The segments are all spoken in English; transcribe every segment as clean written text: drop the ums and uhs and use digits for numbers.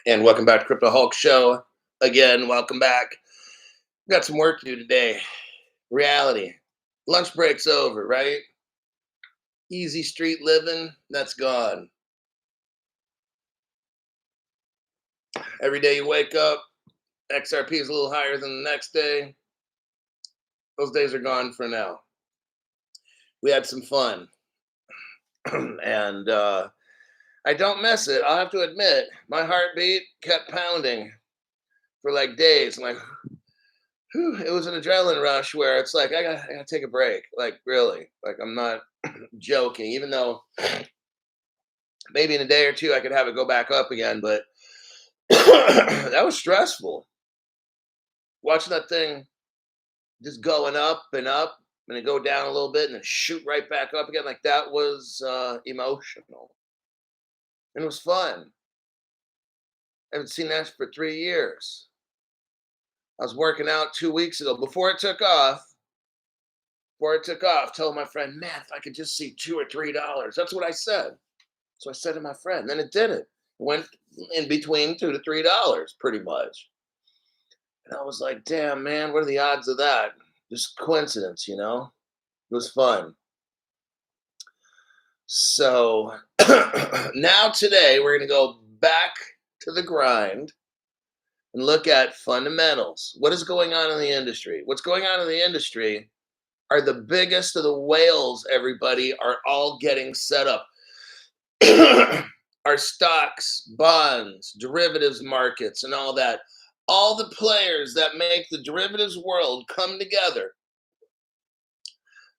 And welcome back to Crypto Hulk Show. Again, welcome back. Got some work to do today. Reality. Lunch break's over, right? Easy street living, that's gone. Every day you wake up, XRP is a little higher than the next day. Those days are gone for now. We had some fun. and I don't miss it. I'll have to admit, my heartbeat kept pounding for like days. I'm like, it was an adrenaline rush where it's like I gotta take a break. Like really, like I'm not joking. Even though maybe in a day or two I could have it go back up again, but that was stressful. Watching that thing just going up and then go down a little bit and then shoot right back up again, like that was emotional and it was fun. I haven't seen that for 3 years. I was working out 2 weeks ago before it took off. Telling my friend, man, if I could just see $2 or $3. That's what I said. So I said to my friend, then it did it. It went in between $2 to $3 pretty much. And I was like, damn, man, what are the odds of that? Just coincidence, you know? It was fun. So now today we're going to go back to the grind and look at fundamentals. What is going on in the industry? What's going on in the industry are the biggest of the whales, everybody, are all getting set up. Our stocks, bonds, derivatives markets, and all that. All the players that make the derivatives world come together.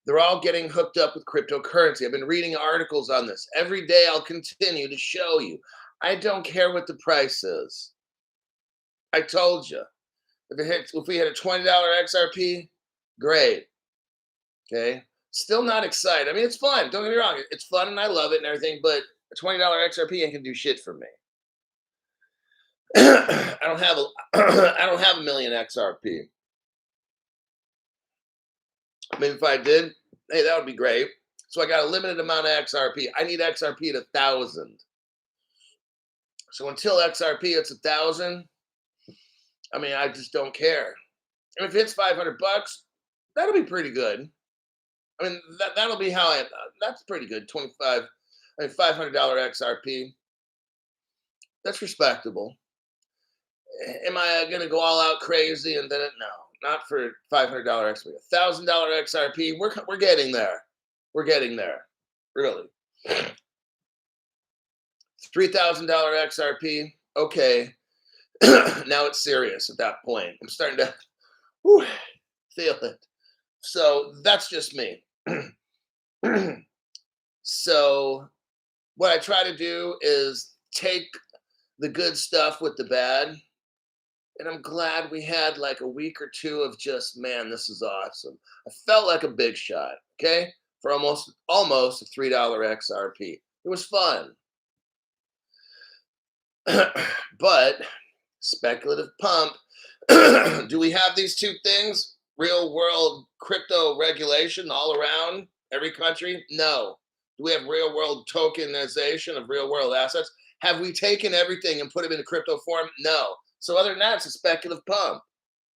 They're all getting hooked up with cryptocurrency. I've been reading articles on this. Every day I'll continue to show you. I don't care what the price is. I told you. If we hit a $20 XRP, great. Okay. Still not excited. I mean, it's fun. Don't get me wrong. It's fun and I love it and everything, but a $20 XRP ain't gonna do shit for me. I don't have a million XRP. Maybe if I did, hey, that would be great. So I got a limited amount of XRP. I need XRP at 1,000. So until XRP it's 1,000, I mean, I just don't care. And if it's $500, that'll be pretty good. I mean, that'll be how that's pretty good. $500 XRP. That's respectable. Am I going to go all out crazy and then no, not for $500 XRP. $1,000 XRP. We're getting there. We're getting there. Really. $3,000 XRP. Okay. Now it's serious at that point. I'm starting to feel it. So that's just me. So what I try to do is take the good stuff with the bad. And I'm glad we had like a week or two of just, man, this is awesome. I felt like a big shot, okay? For almost a $3 XRP. It was fun. But speculative pump. Do we have these two things? Real world crypto regulation all around every country? No. Do we have real world tokenization of real world assets? Have we taken everything and put them into crypto form? No. So other than that, it's a speculative pump.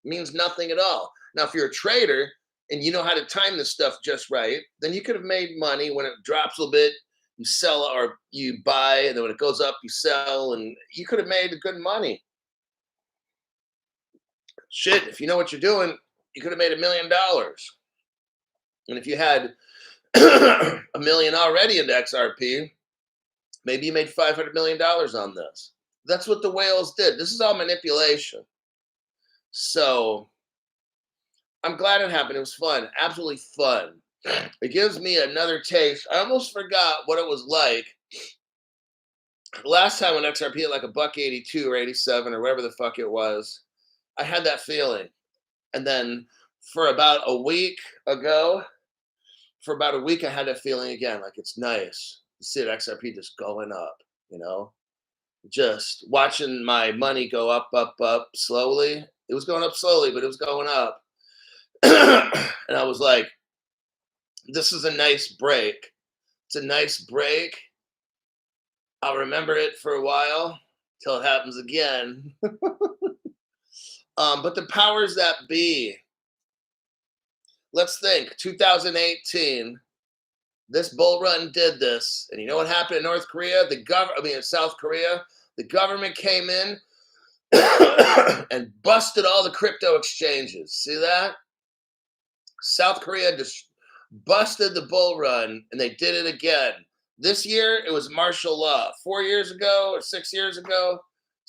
It means nothing at all. Now, if you're a trader and you know how to time this stuff just right, then you could have made money when it drops a little bit. You sell or you buy, and then when it goes up, you sell, and you could have made good money. Shit, if you know what you're doing, you could have made $1 million. And if you had $1 million already into XRP, maybe you made $500 million on this. That's what the whales did. This is all manipulation. So I'm glad it happened. It was fun, absolutely fun. It gives me another taste. I almost forgot what it was like last time when XRP had like $1.82 or 87 or whatever the fuck it was. I had that feeling. And then for about a week, I had that feeling again. Like it's nice to see XRP just going up, you know? Just watching my money go up slowly. It was going up slowly, but it was going up. And I was like, this is a nice break. It's a nice break. I'll remember it for a while. till it happens again. But the powers that be, let's think 2018, this bull run did this. And you know what happened in North Korea? South Korea, the government came in and busted all the crypto exchanges. See that? South Korea just busted the bull run, and they did it again. This year, it was martial law. 4 years ago or 6 years ago,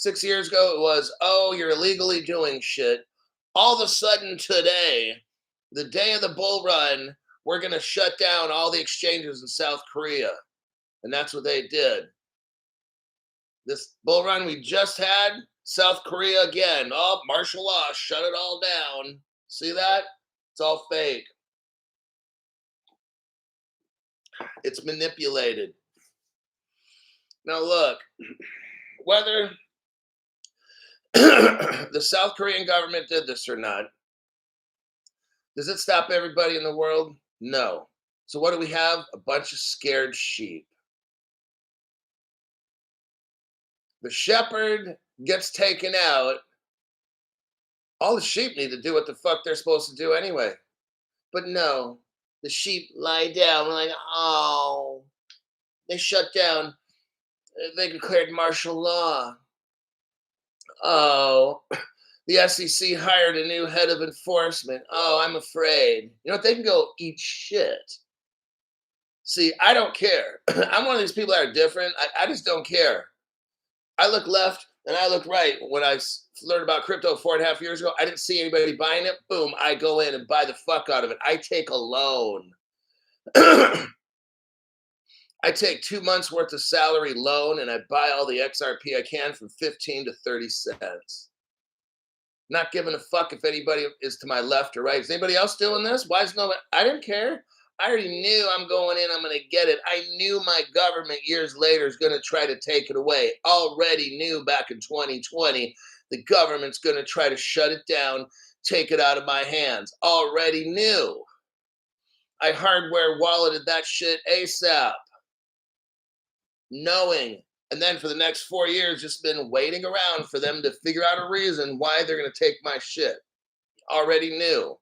it was, oh, you're illegally doing shit. All of a sudden today, the day of the bull run, we're going to shut down all the exchanges in South Korea. And that's what they did. This bull run we just had, South Korea again. Oh, martial law, shut it all down. See that? It's all fake. It's manipulated. Now look, whether the South Korean government did this or not, does it stop everybody in the world? No. So what do we have? A bunch of scared sheep. The shepherd gets taken out. All the sheep need to do what the fuck they're supposed to do anyway. But no, the sheep lie down. We're like, oh, they shut down. They declared martial law. Oh, the SEC hired a new head of enforcement. Oh, I'm afraid. You know what? They can go eat shit. See, I don't care. I'm one of these people that are different. I just don't care. I look left and I look right. When I learned about crypto 4.5 years ago, I didn't see anybody buying it. Boom, I go in and buy the fuck out of it. I take a loan. I take 2 months worth of salary loan and I buy all the XRP I can from 15 to 30 cents. Not giving a fuck if anybody is to my left or right. Is anybody else doing this? Why is nobody? I didn't care. I already knew I'm going in, I'm going to get it. I knew my government years later is going to try to take it away. Already knew back in 2020, the government's going to try to shut it down, take it out of my hands. Already knew. I hardware walleted that shit ASAP. Knowing. And then for the next 4 years, just been waiting around for them to figure out a reason why they're going to take my shit. Already knew.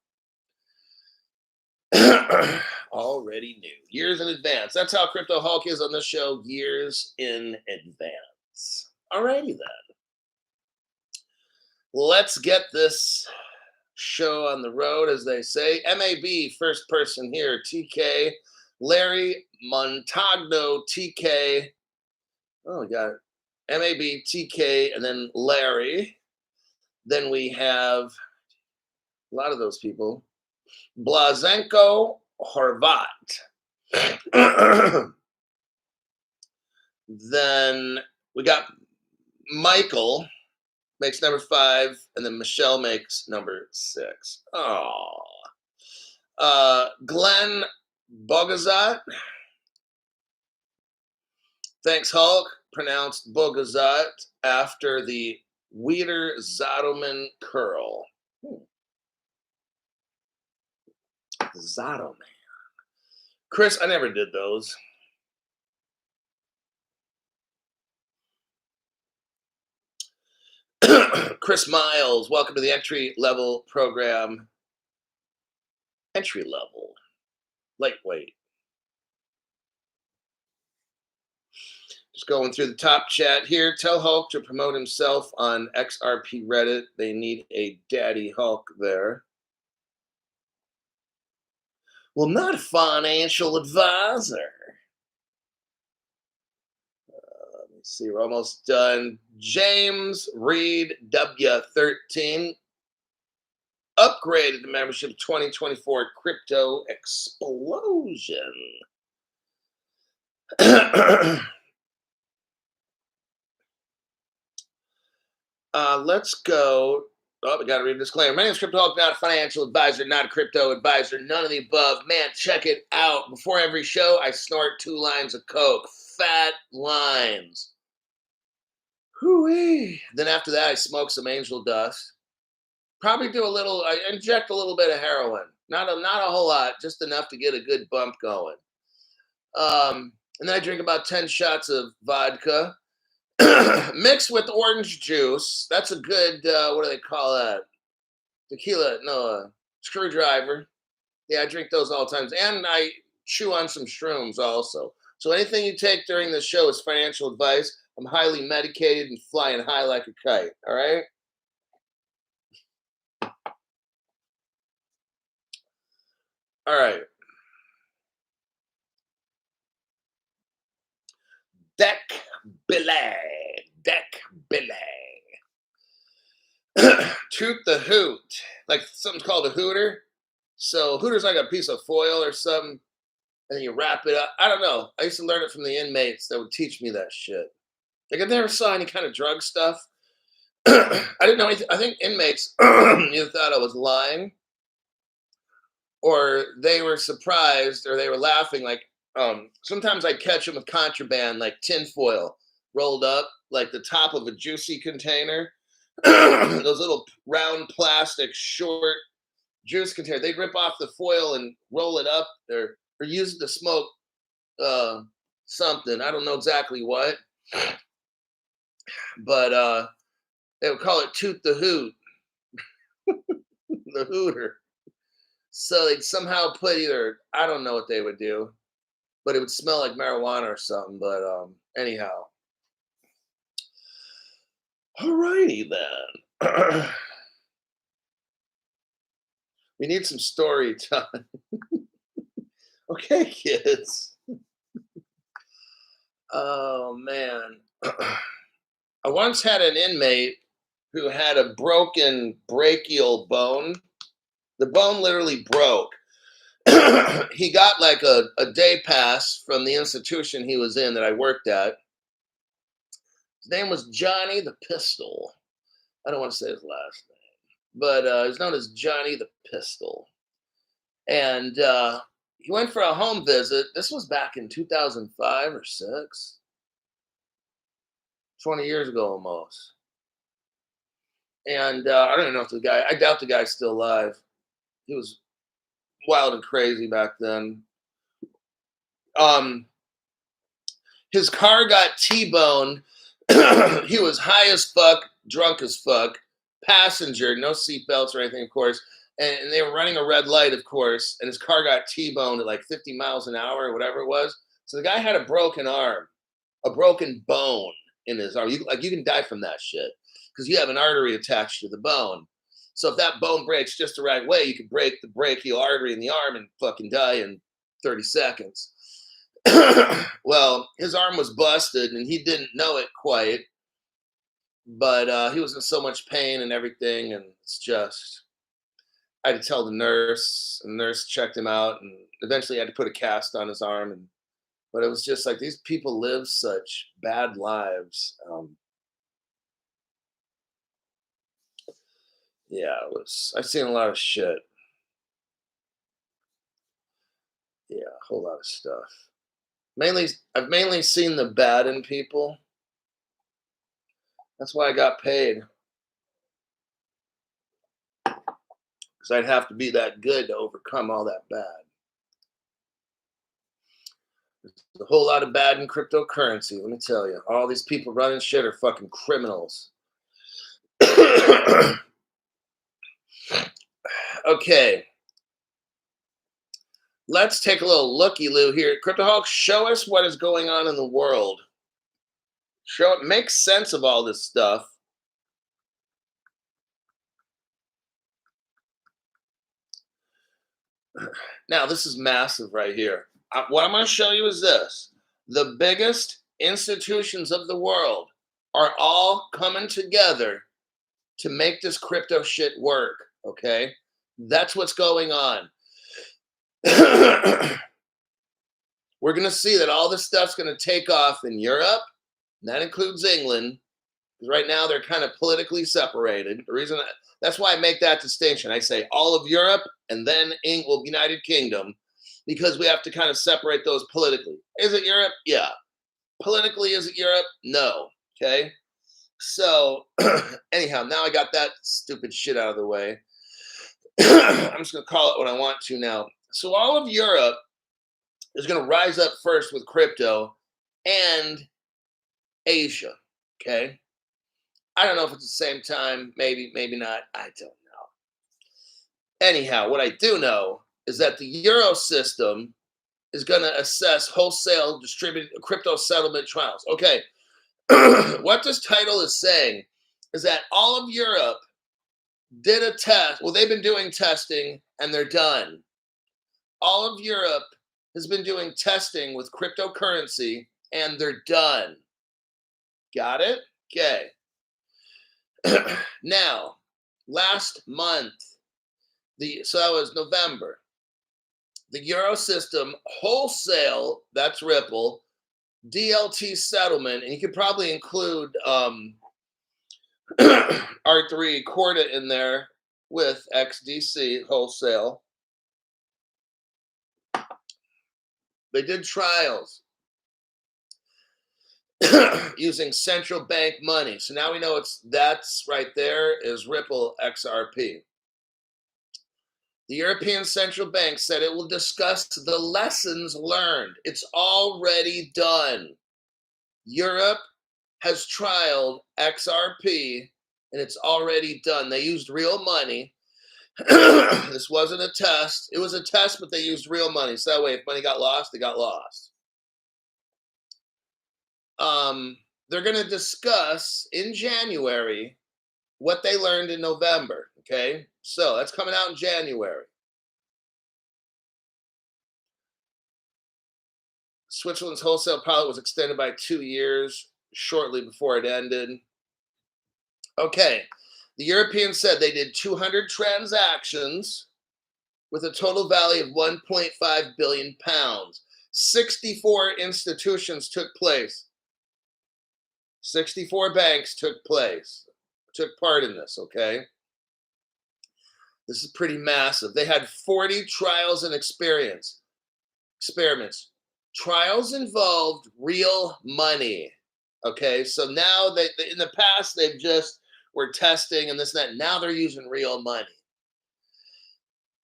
Already knew. Years in advance. That's how Crypto Hulk is on this show. Years in advance. Alrighty then. Let's get this show on the road, as they say. MAB, first person here. TK. Larry Montagno, TK. Oh, we got MAB, TK, and then Larry. Then we have a lot of those people. Blazenko Horvat. Then we got Michael makes number 5, and then Michelle makes number 6. Oh. Glenn Bogazat. Thanks, Hulk. Pronounced Bogazat after the Weider Zottleman curl. Zotto Man. Chris, I never did those. Chris Miles, welcome to the entry level program. Entry level. Lightweight. Just going through the top chat here. Tell Hulk to promote himself on XRP Reddit. They need a daddy Hulk there. Well, not a financial advisor. Let me see, we're almost done. James Reed W13 upgraded to membership 2024 Crypto Explosion. Let's go. Oh, we got to read a disclaimer. My name is Crypto Hulk, not a financial advisor, not a crypto advisor, none of the above. Man, check it out. Before every show, I snort 2 lines of Coke. Fat lines. Hoo-wee. Then after that, I smoke some angel dust. Probably do I inject a little bit of heroin. Not a whole lot, just enough to get a good bump going. And then I drink about 10 shots of vodka. Mixed with orange juice. That's a good, what do they call that? Tequila, no, screwdriver. Yeah, I drink those all the times. And I chew on some shrooms also. So anything you take during the show is financial advice. I'm highly medicated and flying high like a kite. All right. All right. Deck Billy. Deck Billy. Toot the hoot. Like something's called a hooter. So hooter's like a piece of foil or something. And you wrap it up. I don't know. I used to learn it from the inmates that would teach me that shit. Like I never saw any kind of drug stuff. I didn't know anything. I think inmates either thought I was lying or they were surprised or they were laughing. Like sometimes I catch them with contraband, like tinfoil rolled up, like the top of a juicy container. Those little round plastic short juice container. They'd rip off the foil and roll it up or use it to smoke something. I don't know exactly what, but they would call it toot the hoot, the hooter. So they'd somehow put either I don't know what they would do, but it would smell like marijuana or something. But anyhow, alrighty then. We need some story time. Okay, kids. Oh man. I once had an inmate who had a broken brachial bone. The bone literally broke. He got like a day pass from the institution he was in that I worked at. His name was Johnny the Pistol. I don't want to say his last name, but he's known as Johnny the Pistol. And he went for a home visit. This was back in 2005 or 6, 20 years ago almost. And I don't even know if I doubt the guy's still alive. He was wild and crazy back then. His car got T-boned. He was high as fuck, drunk as fuck, passenger, no seatbelts or anything, of course. And they were running a red light, of course, and his car got T-boned at like 50 miles an hour or whatever it was. So the guy had a broken arm, a broken bone in his arm. You can die from that shit because you have an artery attached to the bone. So if that bone breaks just the right way, you could break the brachial artery in the arm and fucking die in 30 seconds. Well, his arm was busted and he didn't know it quite, but he was in so much pain and everything. And it's just, I had to tell the nurse, and the nurse checked him out and eventually had to put a cast on his arm. But it was just like these people live such bad lives. Yeah, I've seen a lot of shit. Yeah, a whole lot of stuff. I've mainly seen the bad in people. That's why I got paid. Because I'd have to be that good to overcome all that bad. There's a whole lot of bad in cryptocurrency, let me tell you. All these people running shit are fucking criminals. Okay. Let's take a little looky-loo here. CryptoHawk, show us what is going on in the world. Make sense of all this stuff. Now, this is massive right here. What I'm going to show you is this. The biggest institutions of the world are all coming together to make this crypto shit work, okay? That's what's going on. We're going to see that all this stuff's going to take off in Europe, and that includes England, because right now they're kind of politically separated. That's why I make that distinction. I say all of Europe and then United Kingdom, because we have to kind of separate those politically. Is it Europe? Yeah. Politically, is it Europe? No. Okay. So anyhow, now I got that stupid shit out of the way. I'm just going to call it what I want to now. So all of Europe is going to rise up first with crypto, and Asia. Okay. I don't know if it's the same time, maybe, maybe not. I don't know. Anyhow, what I do know is that the Euro system is going to assess wholesale distributed crypto settlement trials. Okay. What this title is saying is that all of Europe did a test. Well, they've been doing testing and they're done. All of Europe has been doing testing with cryptocurrency and they're done. Got it? Okay. Now, last month, so that was November, the Euro system wholesale, that's Ripple, DLT settlement, and you could probably include R3 Corda in there with XDC wholesale. They did trials using central bank money. So now we know that's right there is Ripple XRP. The European Central Bank said it will discuss the lessons learned. It's already done. Europe has trialed XRP and it's already done. They used real money. This wasn't a test. It was a test, but they used real money. So that way, if money got lost, they got lost. They're going to discuss in January what they learned in November. Okay, so that's coming out in January. Switzerland's wholesale pilot was extended by 2 years shortly before it ended. Okay, the Europeans said they did 200 transactions with a total value of 1.5 billion pounds. 64 institutions took place. 64 banks took part in this, okay? This is pretty massive. They had 40 trials and experiments. Trials involved real money, okay? So now they in the past, they've just were testing and this and that. Now they're using real money.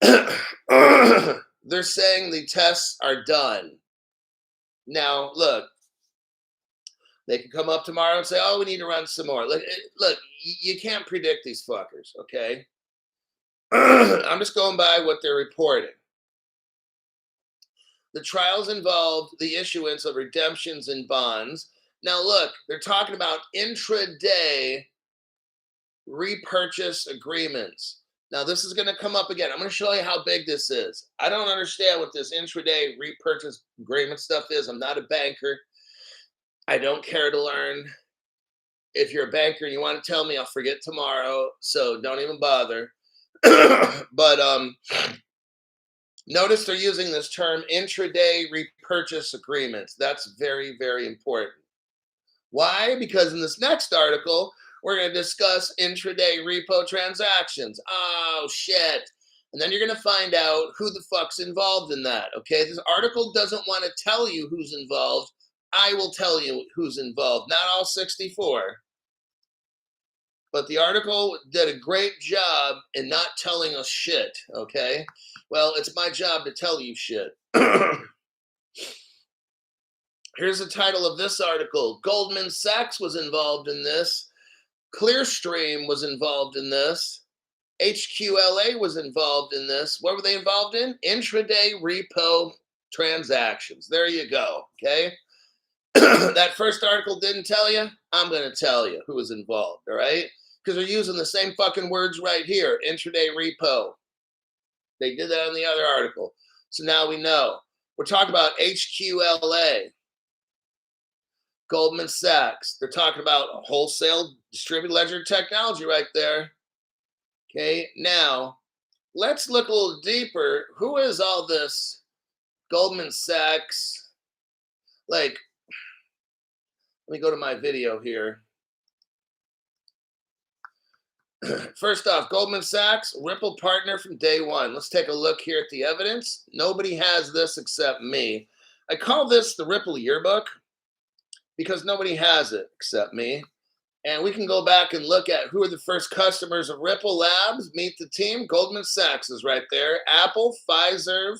They're saying the tests are done. Now, look, they can come up tomorrow and say, oh, we need to run some more. Look, you can't predict these fuckers, okay? I'm just going by what they're reporting. The trials involved the issuance of redemptions in bonds. Now, look, they're talking about intraday repurchase agreements. Now, this is going to come up again. I'm going to show you how big this is. I don't understand what this intraday repurchase agreement stuff is. I'm not a banker. I don't care to learn. If you're a banker and you want to tell me, I'll forget tomorrow. So don't even bother. But notice they're using this term intraday repurchase agreements. That's very, very important. Why? Because in this next article, we're going to discuss intraday repo transactions. Oh, shit. And then you're going to find out who the fuck's involved in that, okay? This article doesn't want to tell you who's involved. I will tell you who's involved. Not all 64. But the article did a great job in not telling us shit, okay? Well, it's my job to tell you shit. Here's the title of this article. Goldman Sachs was involved in this. Clearstream was involved in this. HQLA was involved in this. What were they involved in? Intraday repo transactions. There you go, okay? That first article didn't tell you. I'm going to tell you who was involved, all right? Because they're using the same fucking words right here, intraday repo. They did that in the other article. So now we know. We're talking about HQLA, Goldman Sachs. They're talking about wholesale distributed ledger technology right there. Okay, now let's look a little deeper. Who is all this Goldman Sachs? Like, let me go to my video here. First off, Goldman Sachs, Ripple partner from day one. Let's take a look here at the evidence. Nobody has this except me. I call this the Ripple yearbook because nobody has it except me. And we can go back and look at who are the first customers of Ripple Labs. Meet the team. Goldman Sachs is right there. Apple, Pfizer,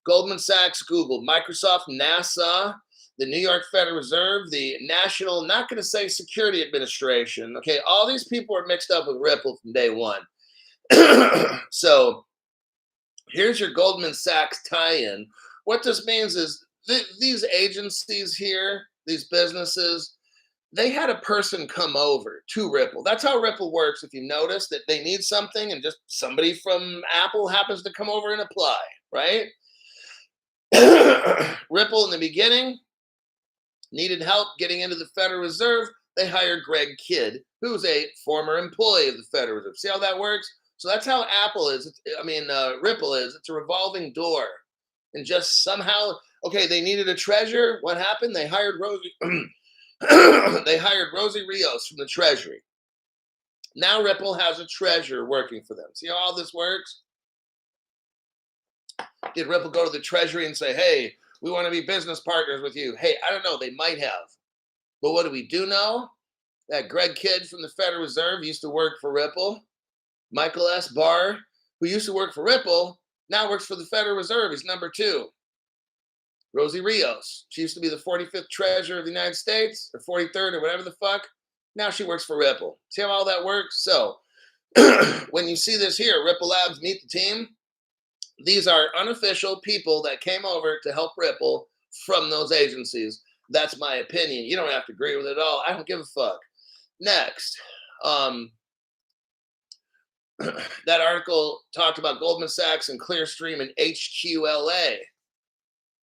Goldman Sachs, Google, Microsoft, NASA, the New York Federal Reserve, the National, not going to say Security Administration. Okay, all these people are mixed up with Ripple from day one. So here's your Goldman Sachs tie-in. What this means is these agencies here, these businesses, they had a person come over to Ripple. That's how Ripple works. If you notice that they need something and just somebody from Apple happens to come over and apply, right? Ripple in the beginning needed help getting into the Federal Reserve. They hired Greg Kidd, who's a former employee of the Federal Reserve. See how that works? So that's how Apple is. Ripple is. It's a revolving door. And just somehow, okay, they needed a treasurer. What happened? They hired Rosie. They hired Rosie Rios from the Treasury. Now Ripple has a treasurer working for them. See how all this works? Did Ripple go to the Treasury and say, hey, we want to be business partners with you? Hey, I don't know. They might have. But what do we do know? That Greg Kidd from the Federal Reserve used to work for Ripple. Michael HBAR, who used to work for Ripple, now works for the Federal Reserve. He's number 2. Rosie Rios. She used to be the 45th Treasurer of the United States, or 43rd, or whatever the fuck. Now she works for Ripple. See how all that works? So when you see this here, Ripple Labs Meet the Team, these are unofficial people that came over to help Ripple from those agencies. That's my opinion. You don't have to agree with it at all. I don't give a fuck. Next, that article talked about Goldman Sachs and Clearstream and HQLA.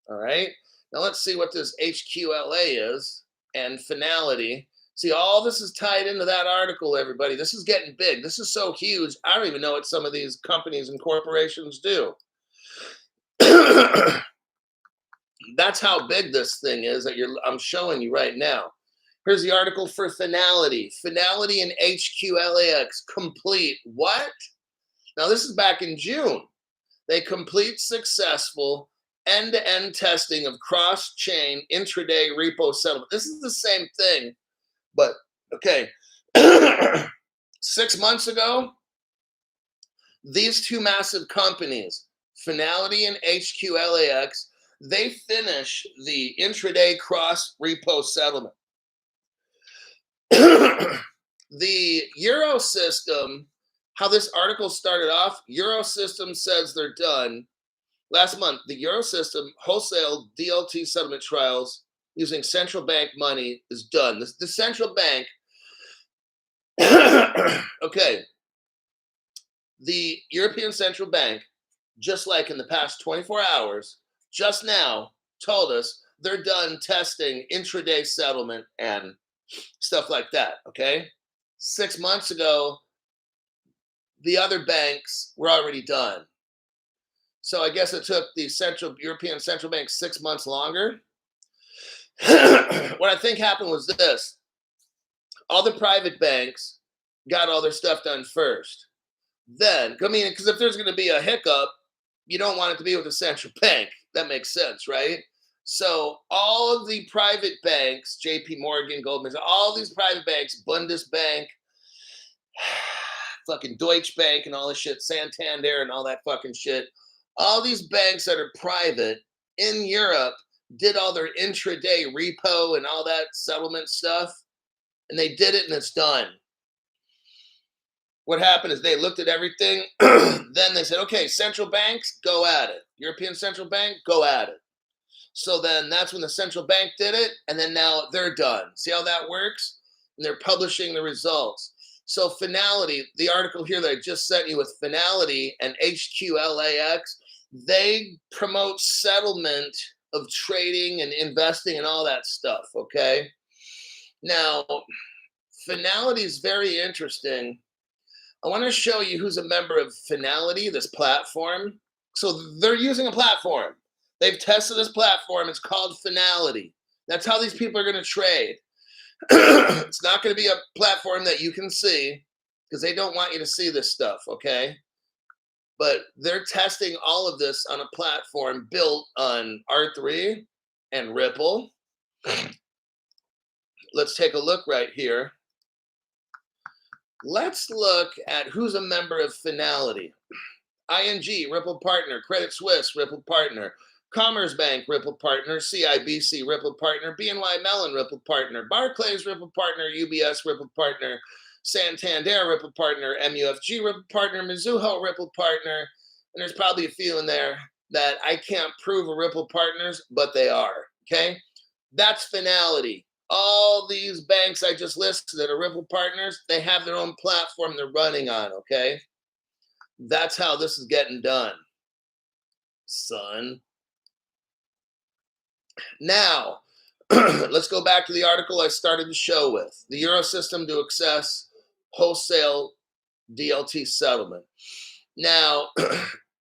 All right. Now let's see what this HQLA is and finality. See, all this is tied into that article, everybody. This is getting big. This is so huge. I don't even know what some of these companies and corporations do. That's how big this thing is that I'm showing you right now. Here's the article for finality. Finality and HQLAX complete. What? Now, this is back in June. They complete successful end-to-end testing of cross-chain intraday repo settlement. This is the same thing, but okay. 6 months ago, these two massive companies, Finality and HQLAX, they finish the intraday cross repo settlement. The Euro system, how this article started off, Euro system says they're done. Last month, the Euro system wholesale DLT settlement trials using central bank money is done. The central bank, okay, the European Central Bank, just like in the past 24 hours, just now told us they're done testing intraday settlement and stuff like that, okay? 6 months ago, the other banks were already done. So I guess it took the European Central Bank 6 months longer. What I think happened was this. All the private banks got all their stuff done first. Then, I mean, because if there's going to be a hiccup, you don't want it to be with the central bank. That makes sense, right? So all of the private banks, JP Morgan, Goldman, all these private banks, Bundesbank, fucking Deutsche Bank and all this shit, Santander and all that fucking shit, all these banks that are private in Europe did all their intraday repo and all that settlement stuff, and they did it and it's done. What happened is they looked at everything, then they said, okay, central banks, go at it. European Central Bank, go at it. So then that's when the central bank did it, and then now they're done. See how that works? And they're publishing the results. So Finality, the article here that I just sent you with Finality and HQLAX, they promote settlement of trading and investing and all that stuff, okay? Now, Finality is very interesting. I want to show you who's a member of Finality, this platform. So they're using a platform. They've tested this platform. It's called Finality. That's how these people are going to trade. It's not going to be a platform that you can see because they don't want you to see this stuff, okay? But they're testing all of this on a platform built on R3 and Ripple. Let's take a look right here. Let's look at who's a member of Finality. ING, Ripple partner. Credit Suisse, Ripple partner. Commerce Bank, Ripple partner. CIBC, Ripple partner. BNY Mellon, Ripple partner. Barclays, Ripple partner. UBS, Ripple partner. Santander, Ripple partner. MUFG, Ripple partner. Mizuho, Ripple partner. And there's probably a few in there that I can't prove are Ripple partners, but they are, okay? That's finality. All these banks I just listed that are Ripple partners, they have their own platform they're running on, okay? That's how this is getting done, son. Now, let's go back to the article I started the show with. The Euro system to access wholesale DLT settlement. Now,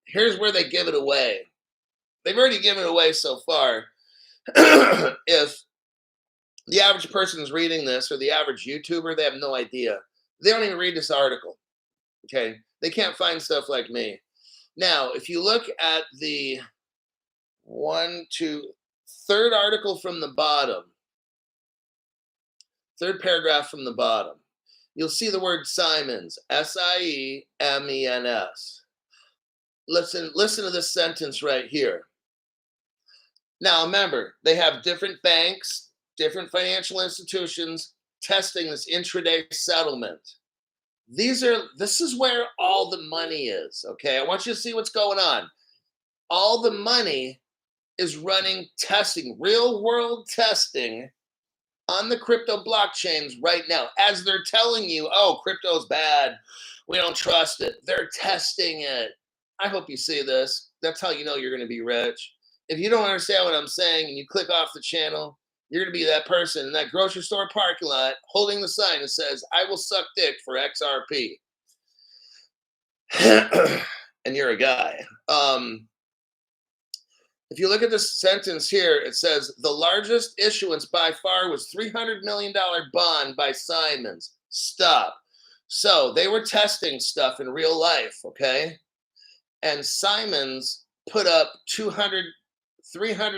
here's where they give it away. They've already given it away so far. If the average person is reading this, or the average YouTuber, they have no idea. They don't even read this article, okay? They can't find stuff like me. Now, if you look at the third article from the bottom, third paragraph from the bottom, you'll see the word Simons, S-I-E-M-E-N-S. Listen to this sentence right here. Now, remember, they have different banks, different financial institutions testing this intraday settlement. This is where all the money is, okay? I want you to see what's going on. All the money is running testing, real world testing on the crypto blockchains right now. As they're telling you, oh, crypto's bad, we don't trust it. They're testing it. I hope you see this. That's how you know you're going to be rich. If you don't understand what I'm saying and you click off the channel, you're going to be that person in that grocery store parking lot holding the sign that says, I will suck dick for XRP. And you're a guy. If you look at this sentence here, it says the largest issuance by far was $300 million bond by Simons. Stop. So they were testing stuff in real life, okay? And Simons put up $300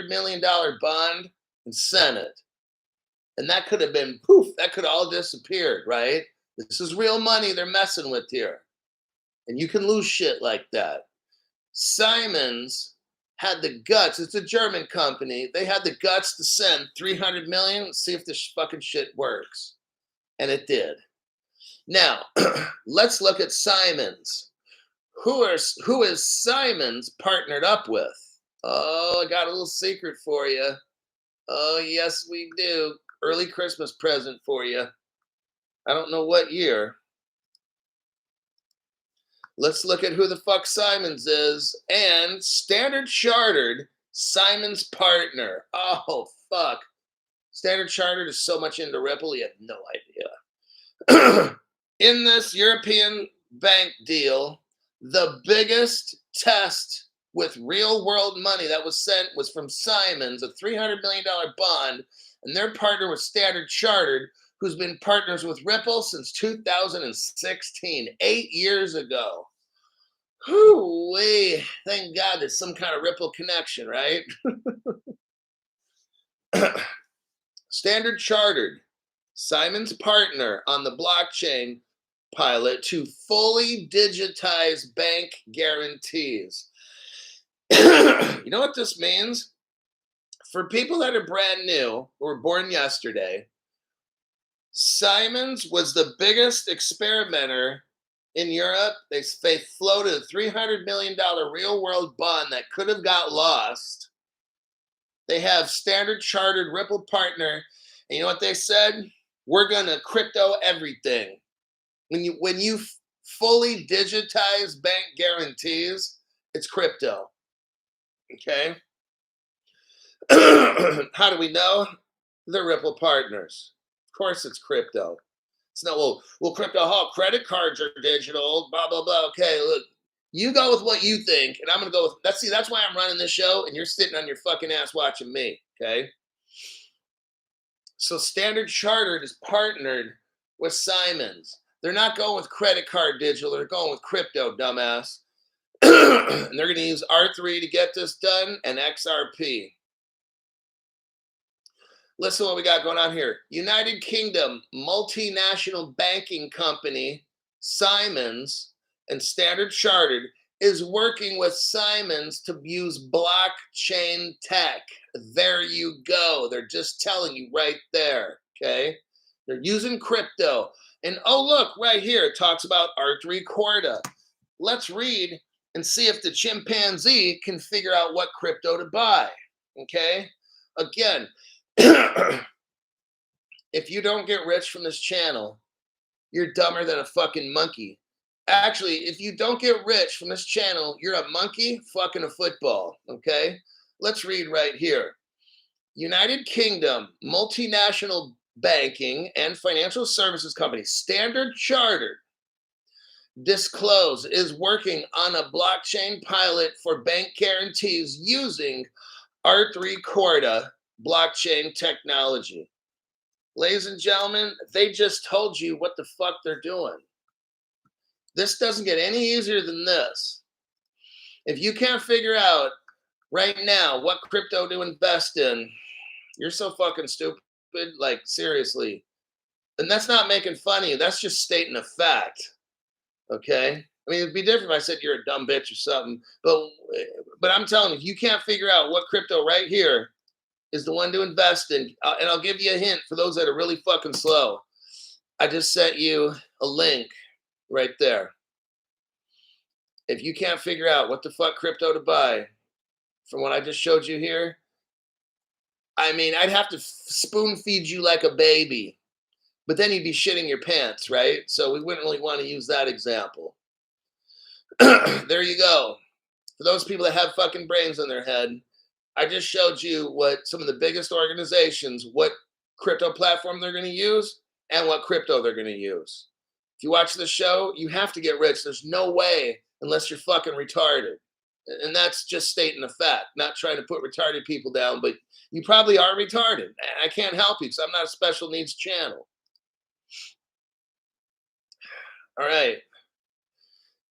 million bond and sent it. And that could have been, poof, that could have all disappeared, right? This is real money they're messing with here. And you can lose shit like that. Simons had the guts, it's a German company, they had the guts to send 300 million, see if this fucking shit works. And it did. Now, let's look at Simons. Who is Simons partnered up with? Oh, I got a little secret for you. Oh, yes, we do. Early Christmas present for you. I don't know what year. Let's look at who the fuck Simons is. And Standard Chartered, Simons' partner. Oh, fuck. Standard Chartered is so much into Ripple, you have no idea. In this European bank deal, the biggest test with real world money that was sent was from Simons, a $300 million bond, and their partner was Standard Chartered, who's been partners with Ripple since 2016, 8 years ago. Whoo-wee. Thank God there's some kind of Ripple connection, right? Standard Chartered, Simons' partner on the blockchain pilot to fully digitize bank guarantees. You know what this means? For people that are brand new, who were born yesterday, Simons was the biggest experimenter in Europe. They floated a $300 million real-world bond that could have got lost. They have Standard Chartered Ripple partner, and you know what they said? We're going to crypto everything. When you fully digitize bank guarantees, it's crypto. Okay? How do we know? They're Ripple partners. Of course it's crypto. It's not, well, crypto, credit cards are digital, blah, blah, blah. Okay, look, you go with what you think, and I'm going to go with, that's why I'm running this show, and you're sitting on your fucking ass watching me, okay? So Standard Chartered is partnered with Simons. They're not going with credit card digital, they're going with crypto, dumbass. And they're going to use R3 to get this done, and XRP. Listen to what we got going on here. United Kingdom multinational banking company Simons and Standard Chartered is working with Simons to use blockchain tech. There you go. They're just telling you right there, okay? They're using crypto. And oh, look, right here, it talks about Artery Corda. Let's read and see if the chimpanzee can figure out what crypto to buy, okay? Again, if you don't get rich from this channel, you're dumber than a fucking monkey. Actually, if you don't get rich from this channel, you're a monkey fucking a football, okay? Let's read right here. United Kingdom multinational banking and financial services company Standard Chartered disclosed is working on a blockchain pilot for bank guarantees using Artery Corda blockchain technology. Ladies and gentlemen, they just told you what the fuck they're doing. This doesn't get any easier than this. If you can't figure out right now what crypto to invest in, you're so fucking stupid, like seriously. And that's not making fun of you. That's just stating a fact. Okay? I mean, it'd be different if I said you're a dumb bitch or something. But I'm telling you, if you can't figure out what crypto right here is the one to invest in, and I'll give you a hint for those that are really fucking slow. I just sent you a link right there. If you can't figure out what the fuck crypto to buy from what I just showed you here, I mean, I'd have to spoon feed you like a baby, but then you'd be shitting your pants, right? So we wouldn't really want to use that example. There you go. For those people that have fucking brains in their head, I just showed you what some of the biggest organizations, what crypto platform they're going to use and what crypto they're going to use. If you watch the show, you have to get rich. There's no way unless you're fucking retarded. And that's just stating a fact, not trying to put retarded people down, but you probably are retarded. I can't help you because I'm not a special needs channel. All right.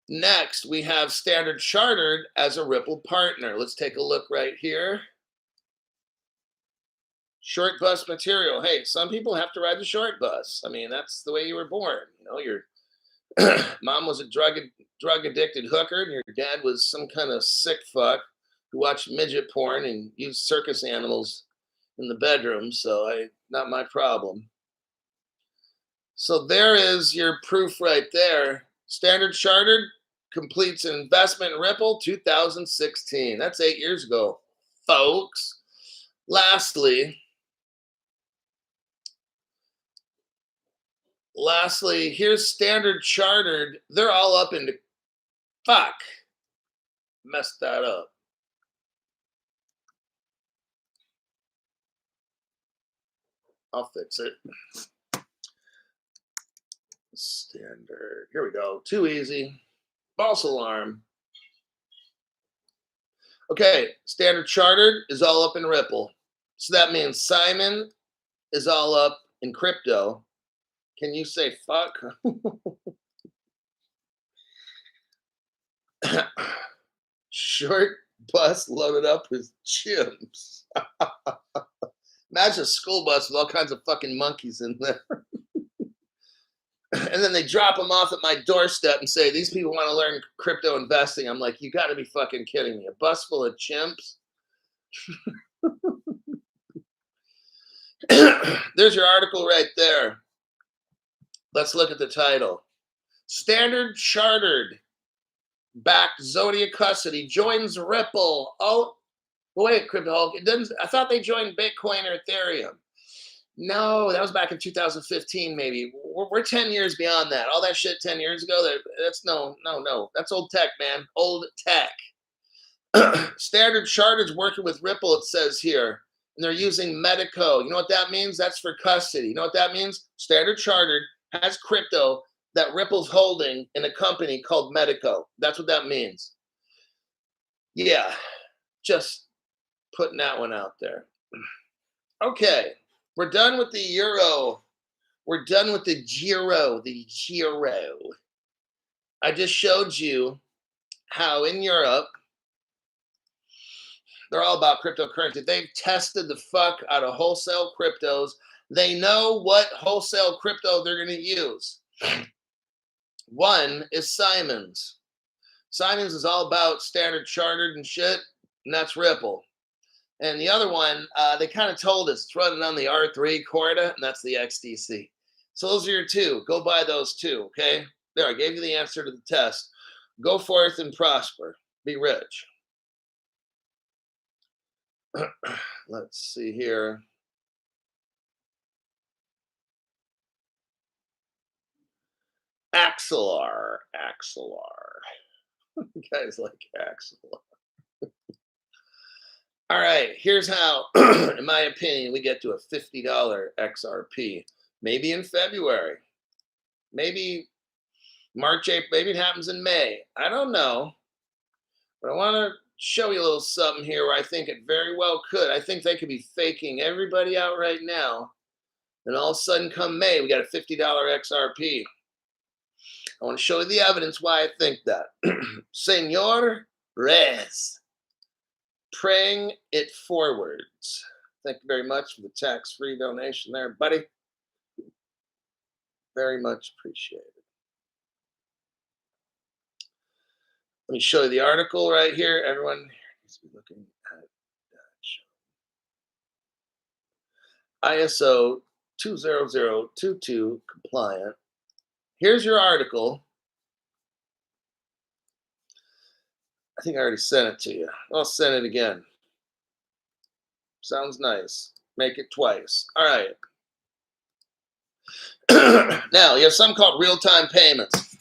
Next, we have Standard Chartered as a Ripple partner. Let's take a look right here. Short bus material. Hey, some people have to ride the short bus. I mean, that's the way you were born. You know, your mom was a drug addicted hooker, and your dad was some kind of sick fuck who watched midget porn and used circus animals in the bedroom. So not my problem. So there is your proof right there. Standard Chartered completes an investment in Ripple 2016. That's 8 years ago, folks. Lastly, here's Standard Chartered. They're all up into fuck. Messed that up. I'll fix it. Standard. Here we go. Too easy. False alarm. Okay. Standard Chartered is all up in Ripple. So that means Simon is all up in crypto. Can you say fuck? Short bus loaded up with chimps. Imagine a school bus with all kinds of fucking monkeys in there. And then they drop them off at my doorstep and say, these people want to learn crypto investing. I'm like, you got to be fucking kidding me. A bus full of chimps? There's your article right there. Let's look at the title. Standard Chartered backed Zodiac Custody joins Ripple. Oh, wait, Crypto Hulk. It doesn't. I thought they joined Bitcoin or Ethereum. No, that was back in 2015, maybe. We're 10 years beyond that. All that shit 10 years ago, that's no. That's old tech, man. Old tech. Standard Chartered's working with Ripple, it says here. And they're using Medico. You know what that means? That's for custody. You know what that means? Standard Chartered has crypto that Ripple's holding in a company called Medico. That's what that means. Yeah, just putting that one out there. Okay, we're done with the euro. We're done with the giro. I just showed you how in Europe, they're all about cryptocurrency. They've tested the fuck out of wholesale cryptos. They know what wholesale crypto they're going to use. One is Simon's. Simons is all about Standard Chartered and shit, and that's Ripple. And the other one, they kind of told us it's running on the R3 Corda, and that's the XDC. So those are your two. Go buy those two, okay? There, I gave you the answer to the test. Go forth and prosper. Be rich. Let's see here. Axelar. You guys like Axelar. All right, here's how, in my opinion, we get to a $50 XRP. Maybe in February. Maybe March, April. Maybe it happens in May. I don't know. But I want to show you a little something here where I think it very well could. I think they could be faking everybody out right now. And all of a sudden, come May, we got a $50 XRP. I want to show you the evidence why I think that. Senor Rez. Praying it forwards. Thank you very much for the tax-free donation there, buddy. Very much appreciated. Let me show you the article right here. Everyone needs to be looking at ISO 20022 compliant. Here's your article. I think I already sent it to you. I'll send it again. Sounds nice. Make it twice. All right. Now, you have something called real-time payments.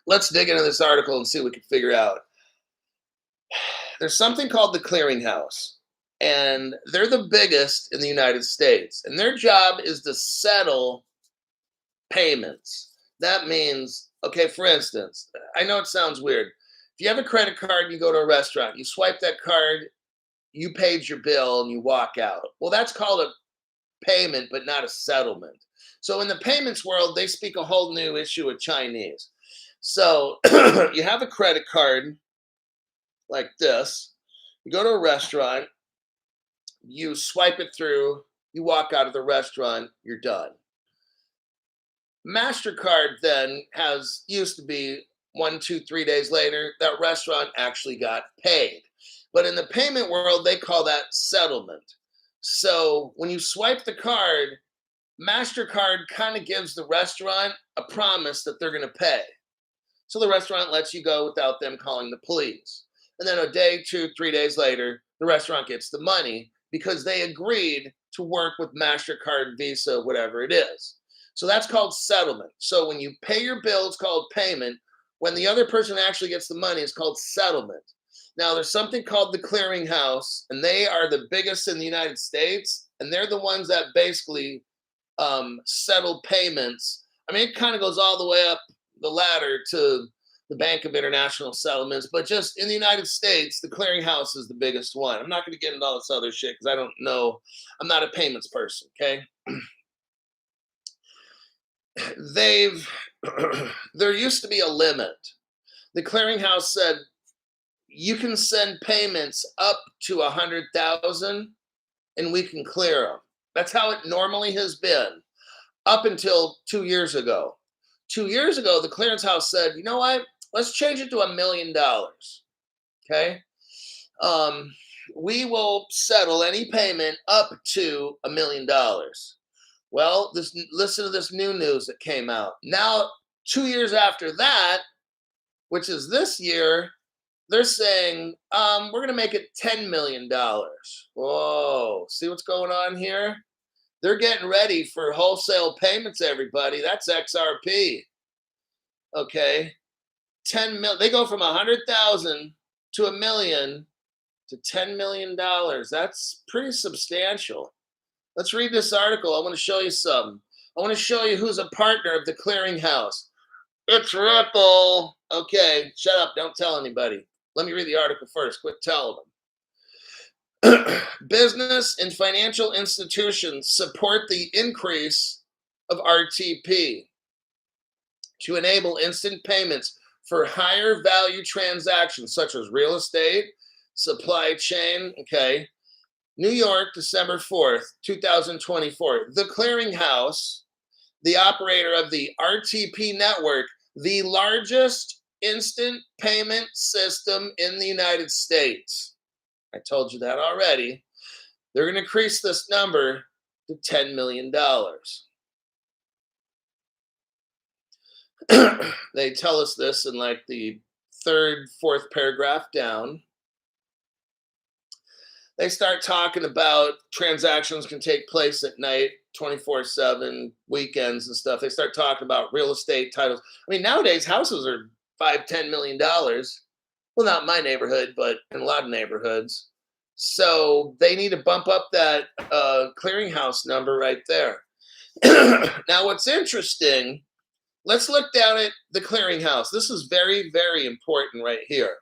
Let's dig into this article and see what we can figure out. There's something called the clearinghouse, and they're the biggest in the United States, and their job is to settle payments. That means, okay, for instance, I know it sounds weird. If you have a credit card, you go to a restaurant, you swipe that card, you paid your bill, and you walk out. Well, that's called a payment, but not a settlement. So in the payments world, they speak a whole new issue of Chinese. So you have a credit card like this. You go to a restaurant, you swipe it through, you walk out of the restaurant, you're done. MasterCard then used to be 1, 2, 3 days later, that restaurant actually got paid. But in the payment world, they call that settlement. So when you swipe the card, MasterCard kind of gives the restaurant a promise that they're going to pay. So the restaurant lets you go without them calling the police. And then a day, 2, 3 days later, the restaurant gets the money because they agreed to work with MasterCard, Visa, whatever it is. So that's called settlement. So when you pay your bill, it's called payment. When the other person actually gets the money, it's called settlement. Now, there's something called the clearinghouse, and they are the biggest in the United States, and they're the ones that basically settle payments. I mean, it kind of goes all the way up the ladder to the Bank of International Settlements, but just in the United States, the clearinghouse is the biggest one. I'm not going to get into all this other shit because I don't know. I'm not a payments person, okay? There used to be a limit. The clearinghouse said you can send payments up to 100,000 and we can clear them. That's how it normally has been up until 2 years ago. 2 years ago, the clearinghouse said, you know what? Let's change it to $1 million. Okay. We will settle any payment up to $1 million. Well, listen to this new news that came out. Now, 2 years after that, which is this year, they're saying, we're going to make it $10 million. Whoa, see what's going on here? They're getting ready for wholesale payments, everybody. That's XRP. Okay. 10 mil. They go from 100,000 to $1 million to $10 million. That's pretty substantial. Let's read this article. I want to show you something. I want to show you who's a partner of the clearinghouse. It's Ripple. Okay, shut up. Don't tell anybody. Let me read the article first. Quit telling them. Business and financial institutions support the increase of RTP to enable instant payments for higher value transactions such as real estate, supply chain. Okay. New York, December 4th, 2024. The Clearinghouse, the operator of the RTP network, the largest instant payment system in the United States. I told you that already. They're going to increase this number to $10 million. They tell us this in like the third, fourth paragraph down. They start talking about transactions can take place at night, 24/7, weekends and stuff. They start talking about real estate titles. I mean, nowadays houses are $5-10 million. Well, not in my neighborhood, but in a lot of neighborhoods. So they need to bump up that clearinghouse number right there. Now, what's interesting, let's look down at the clearinghouse. This is very, very important right here.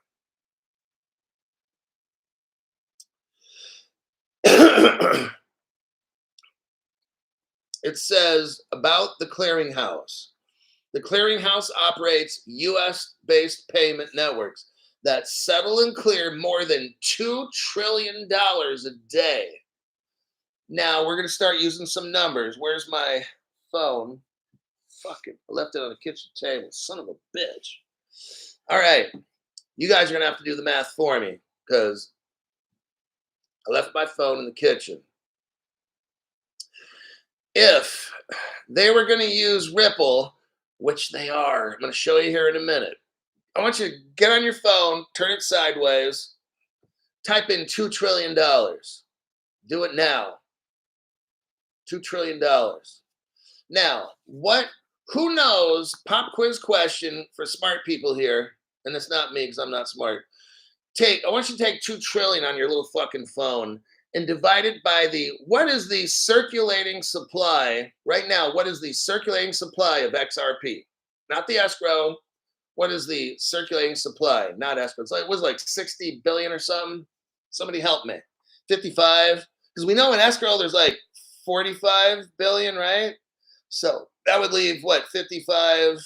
It says about the clearinghouse. The clearinghouse operates U.S.-based payment networks that settle and clear more than $2 trillion a day. Now, we're going to start using some numbers. Where's my phone? Fucking, I left it on the kitchen table. Son of a bitch. All right. You guys are going to have to do the math for me because I left my phone in the kitchen. If they were going to use Ripple, which they are, I'm going to show you here in a minute. I want you to get on your phone, turn it sideways, type in $2 trillion. Do it now. $2 trillion. Now, who knows, pop quiz question for smart people here, and it's not me because I'm not smart. I want you to take 2 trillion on your little fucking phone and divide it by what is the circulating supply right now? What is the circulating supply of XRP? Not the escrow. What is the circulating supply? Not escrow. It was like 60 billion or something. Somebody help me. 55? Because we know in escrow there's like 45 billion, right? So that would leave what, 55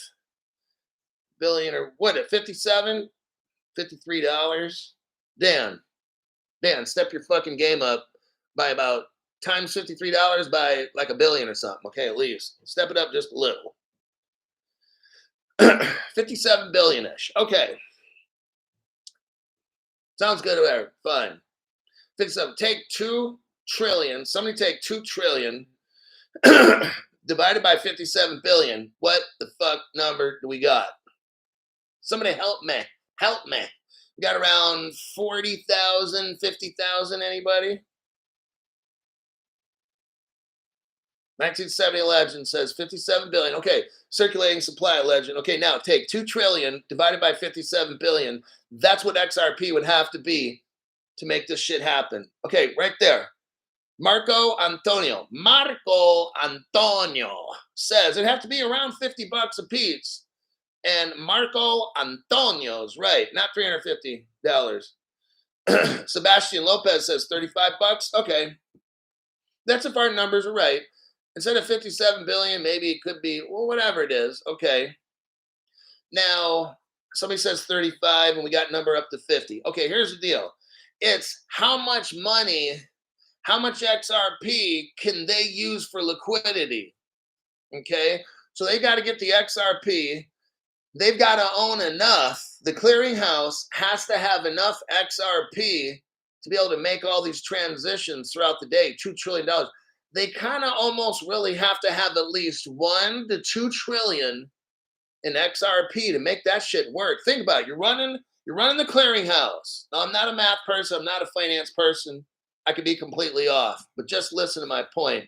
billion or what, 57? $53? Dan, step your fucking game up by about times $53 by like $1 billion or something. Okay, at least. Step it up just a little. 57 billion-ish. Okay. Sounds good there. Fine. 57. Take 2 trillion. Somebody take 2 trillion divided by 57 billion. What the fuck number do we got? Somebody help me. Help me. We got around 40,000, 50,000. Anybody? 1970 legend says 57 billion. Okay, circulating supply legend. Okay, now take 2 trillion divided by 57 billion. That's what XRP would have to be to make this shit happen. Okay, right there. Marco Antonio says it'd have to be around $50 a piece. And Marco Antonio's right, not $350. Sebastian Lopez says 35 bucks. Okay. That's if our numbers are right. Instead of 57 billion, maybe it could be, well, whatever it is. Okay. Now, somebody says 35 and we got number up to 50. Okay, here's the deal. It's how much money, how much XRP can they use for liquidity? Okay. So they got to get the XRP. They've got to own enough. The clearinghouse has to have enough XRP to be able to make all these transitions throughout the day, $2 trillion. They kind of almost really have to have at least 1 to 2 trillion in XRP to make that shit work. Think about it. You're running the clearinghouse. Now, I'm not a math person. I'm not a finance person. I could be completely off. But just listen to my point.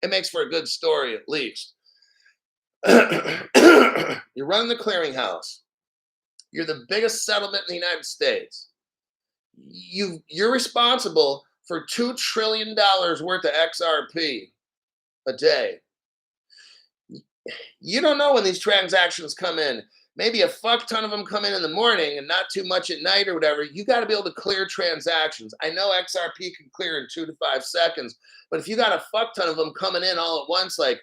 It makes for a good story at least. You're running the clearinghouse. You're the biggest settlement in the United States. You're responsible for $2 trillion worth of XRP a day. You don't know when these transactions come in. Maybe a fuck ton of them come in the morning and not too much at night or whatever. You got to be able to clear transactions. I know XRP can clear in 2 to 5 seconds, but if you got a fuck ton of them coming in all at once, like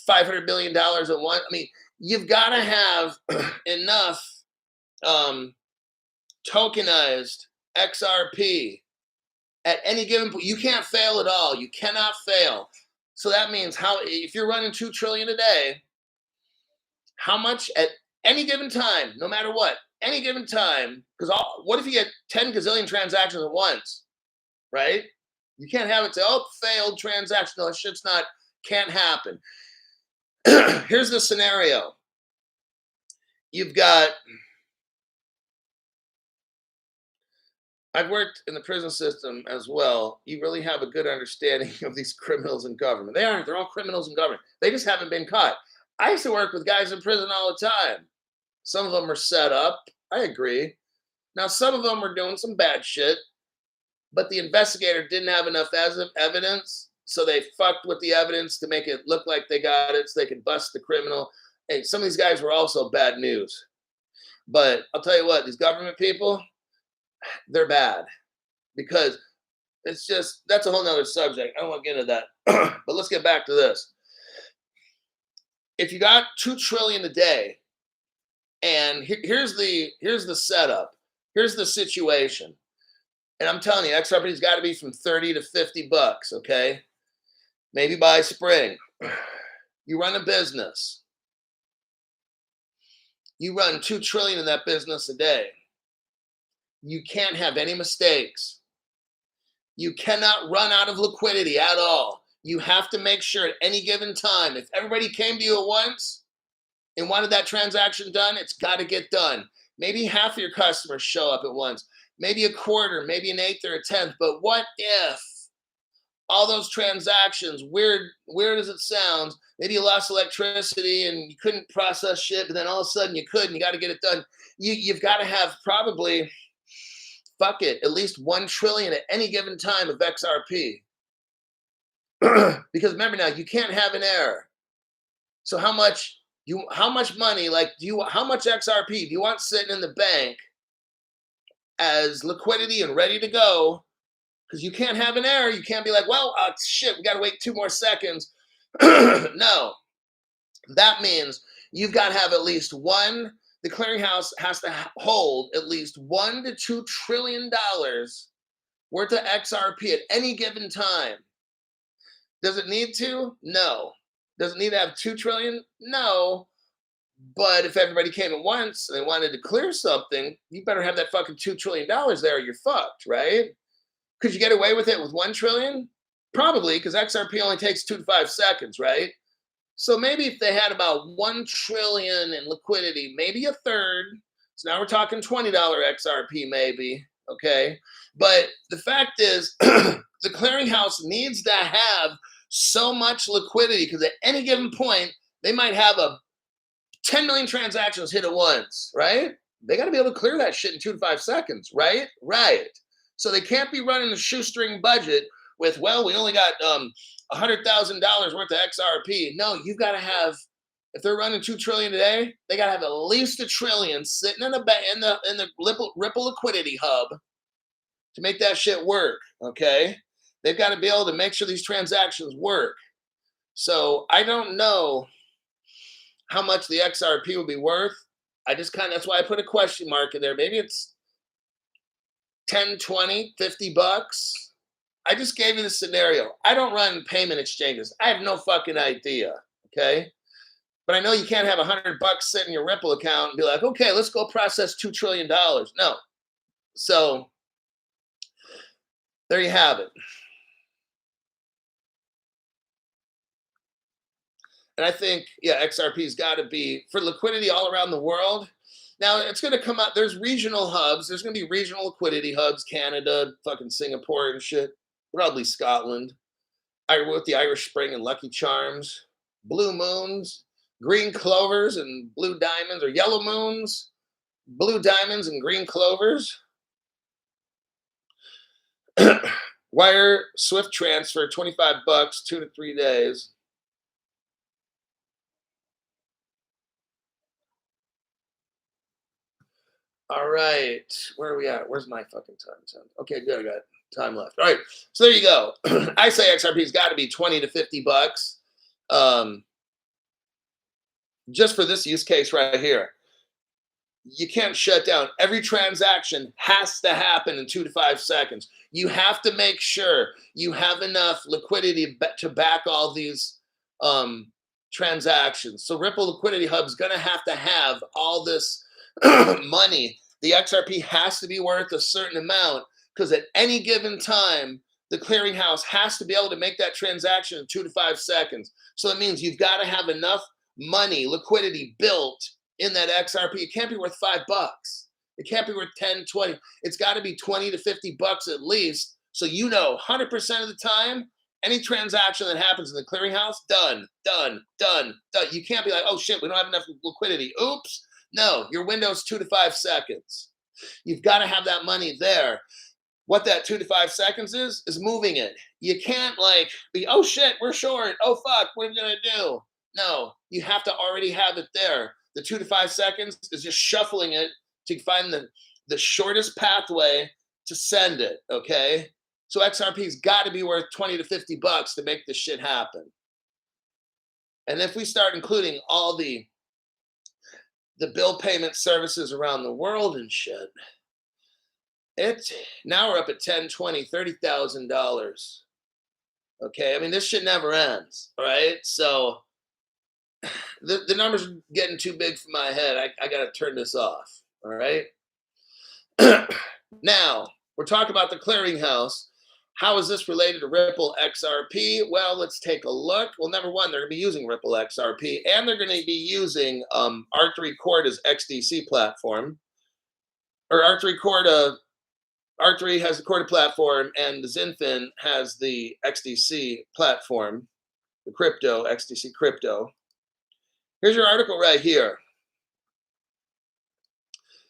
$500 billion at once, I mean, you've got to have enough tokenized XRP at any given point. You can't fail at all. You cannot fail. So that means if you're running 2 trillion a day, how much at any given time, no matter what, any given time, because what if you get 10 gazillion transactions at once, right? You can't have it say, oh, failed transaction. No, that shit's not, can't happen. Here's the scenario. You've got, I've worked in the prison system as well. You really have a good understanding of these criminals in government. They aren't, they're all criminals in government. They just haven't been caught. I used to work with guys in prison all the time. Some of them are set up. I agree. Now, some of them were doing some bad shit, but the investigator didn't have enough evidence. So they fucked with the evidence to make it look like they got it so they could bust the criminal. Hey, some of these guys were also bad news. But I'll tell you what, these government people, they're bad because it's just, that's a whole nother subject. I don't want to get into that. But let's get back to this. If you got 2 trillion a day, and here's the setup, here's the situation. And I'm telling you, XRP's got to be from 30 to 50 bucks, okay? Maybe by spring. You run a business. You run 2 trillion in that business a day. You can't have any mistakes. You cannot run out of liquidity at all. You have to make sure at any given time, if everybody came to you at once and wanted that transaction done, it's got to get done. Maybe half of your customers show up at once, maybe a quarter, maybe an eighth or a tenth. But what if all those transactions, weird as it sounds, maybe you lost electricity and you couldn't process shit, but then all of a sudden you could and you got to get it done. You've got to have probably, fuck it, at least 1 trillion at any given time of XRP. Because remember now, you can't have an error. So how much money, like how much XRP do you want sitting in the bank as liquidity and ready to go? Because you can't have an error. You can't be like, well, shit, we got to wait 2 more seconds. No, that means you've got to have at least the clearinghouse has to hold at least $1 to $2 trillion worth of XRP at any given time. Does it need to? No. Does it need to have 2 trillion? No. But if everybody came at once and they wanted to clear something, you better have that fucking $2 trillion there or you're fucked, right? Could you get away with it with 1 trillion? Probably, because XRP only takes 2 to 5 seconds, right? So maybe if they had about 1 trillion in liquidity, maybe a third. So now we're talking $20 XRP maybe, okay? But the fact is, the clearinghouse needs to have so much liquidity because at any given point, they might have 10 million transactions hit at once, right? They got to be able to clear that shit in 2 to 5 seconds, right? Right. So they can't be running a shoestring budget with, well, we only got $100,000 worth of XRP. No, you've got to have, if they're running 2 trillion a day, they got to have at least 1 trillion sitting in the Ripple liquidity hub to make that shit work, okay? They've got to be able to make sure these transactions work. So I don't know how much the XRP will be worth. That's why I put a question mark in there. Maybe it's 10, 20, 50 bucks. I just gave you the scenario. I don't run payment exchanges. I have no fucking idea, okay? But I know you can't have 100 bucks sitting in your Ripple account and be like, okay, let's go process $2 trillion. No. So there you have it. And I think, yeah, XRP's got to be for liquidity all around the world. Now, it's going to come out. There's regional hubs. There's going to be regional liquidity hubs, Canada, fucking Singapore and shit. Probably Scotland. With the Irish Spring and Lucky Charms. Blue moons, green clovers and blue diamonds, or yellow moons, blue diamonds and green clovers. Wire Swift transfer, 25 bucks, 2 to 3 days. All right, where are we at? Where's my fucking time? Okay, good, I got time left. All right, so there you go. I say XRP's got to be 20 to 50 bucks. Just for this use case right here. You can't shut down. Every transaction has to happen in 2 to 5 seconds. You have to make sure you have enough liquidity to back all these transactions. So Ripple Liquidity Hub is going to have all this money. The XRP has to be worth a certain amount because at any given time, the clearinghouse has to be able to make that transaction in 2 to 5 seconds. So that means you've got to have enough money, liquidity built in that XRP. It can't be worth $5. It can't be worth 10, 20. It's got to be 20 to 50 bucks at least. So 100% of the time, any transaction that happens in the clearinghouse, done. You can't be like, oh shit, we don't have enough liquidity. Oops. No, your window's 2 to 5 seconds. You've got to have that money there. What that 2 to 5 seconds is moving it. You can't be, oh shit, we're short. Oh fuck, what are we gonna do? No, you have to already have it there. The 2 to 5 seconds is just shuffling it to find the shortest pathway to send it, okay? So XRP's got to be worth 20 to 50 bucks to make this shit happen. And if we start including all the bill payment services around the world and shit, now we're up at $10, $20, $30,000. Okay, I mean, this shit never ends, all right? So the numbers are getting too big for my head. I got to turn this off, all right? Now, we're talking about the clearinghouse. How is this related to Ripple XRP? Well, let's take a look. Well, number one, they're going to be using Ripple XRP, and they're going to be using R3 Core as XDC platform. Or R3 Core R3 has the Corda platform, and the Zinfin has the XDC platform, the crypto, XDC crypto. Here's your article right here.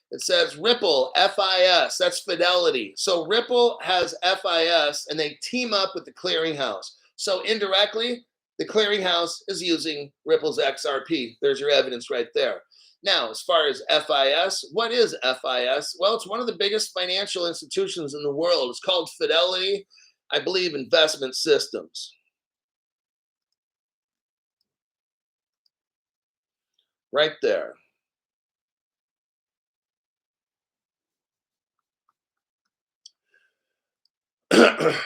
It says Ripple, FIS, that's Fidelity. So Ripple has FIS, and they team up with the clearinghouse. So indirectly, the clearinghouse is using Ripple's XRP. There's your evidence right there. Now, as far as FIS, what is FIS? Well, it's one of the biggest financial institutions in the world. It's called Fidelity, I believe, Investment Systems. Right there.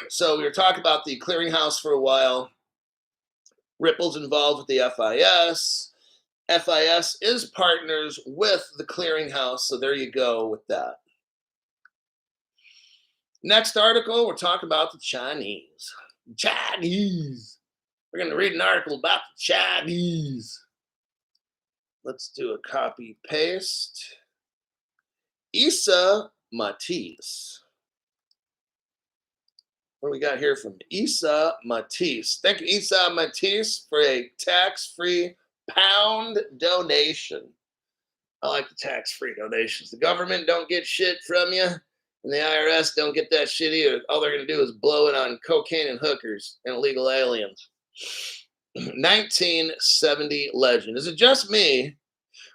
So we were talking about the clearinghouse for a while. Ripple's involved with the FIS. FIS is partners with the clearinghouse, so there you go with that. Next article, we're talking about the Chinese. We're going to read an article about the Chinese. Let's do a copy paste. Issa Matisse. What do we got here from Issa Matisse? Thank you, Issa Matisse, for a tax-free pound donation. I like the tax-free donations. The government don't get shit from you, and the IRS don't get that shit either. All they're going to do is blow it on cocaine and hookers and illegal aliens. 1970 legend. Is it just me,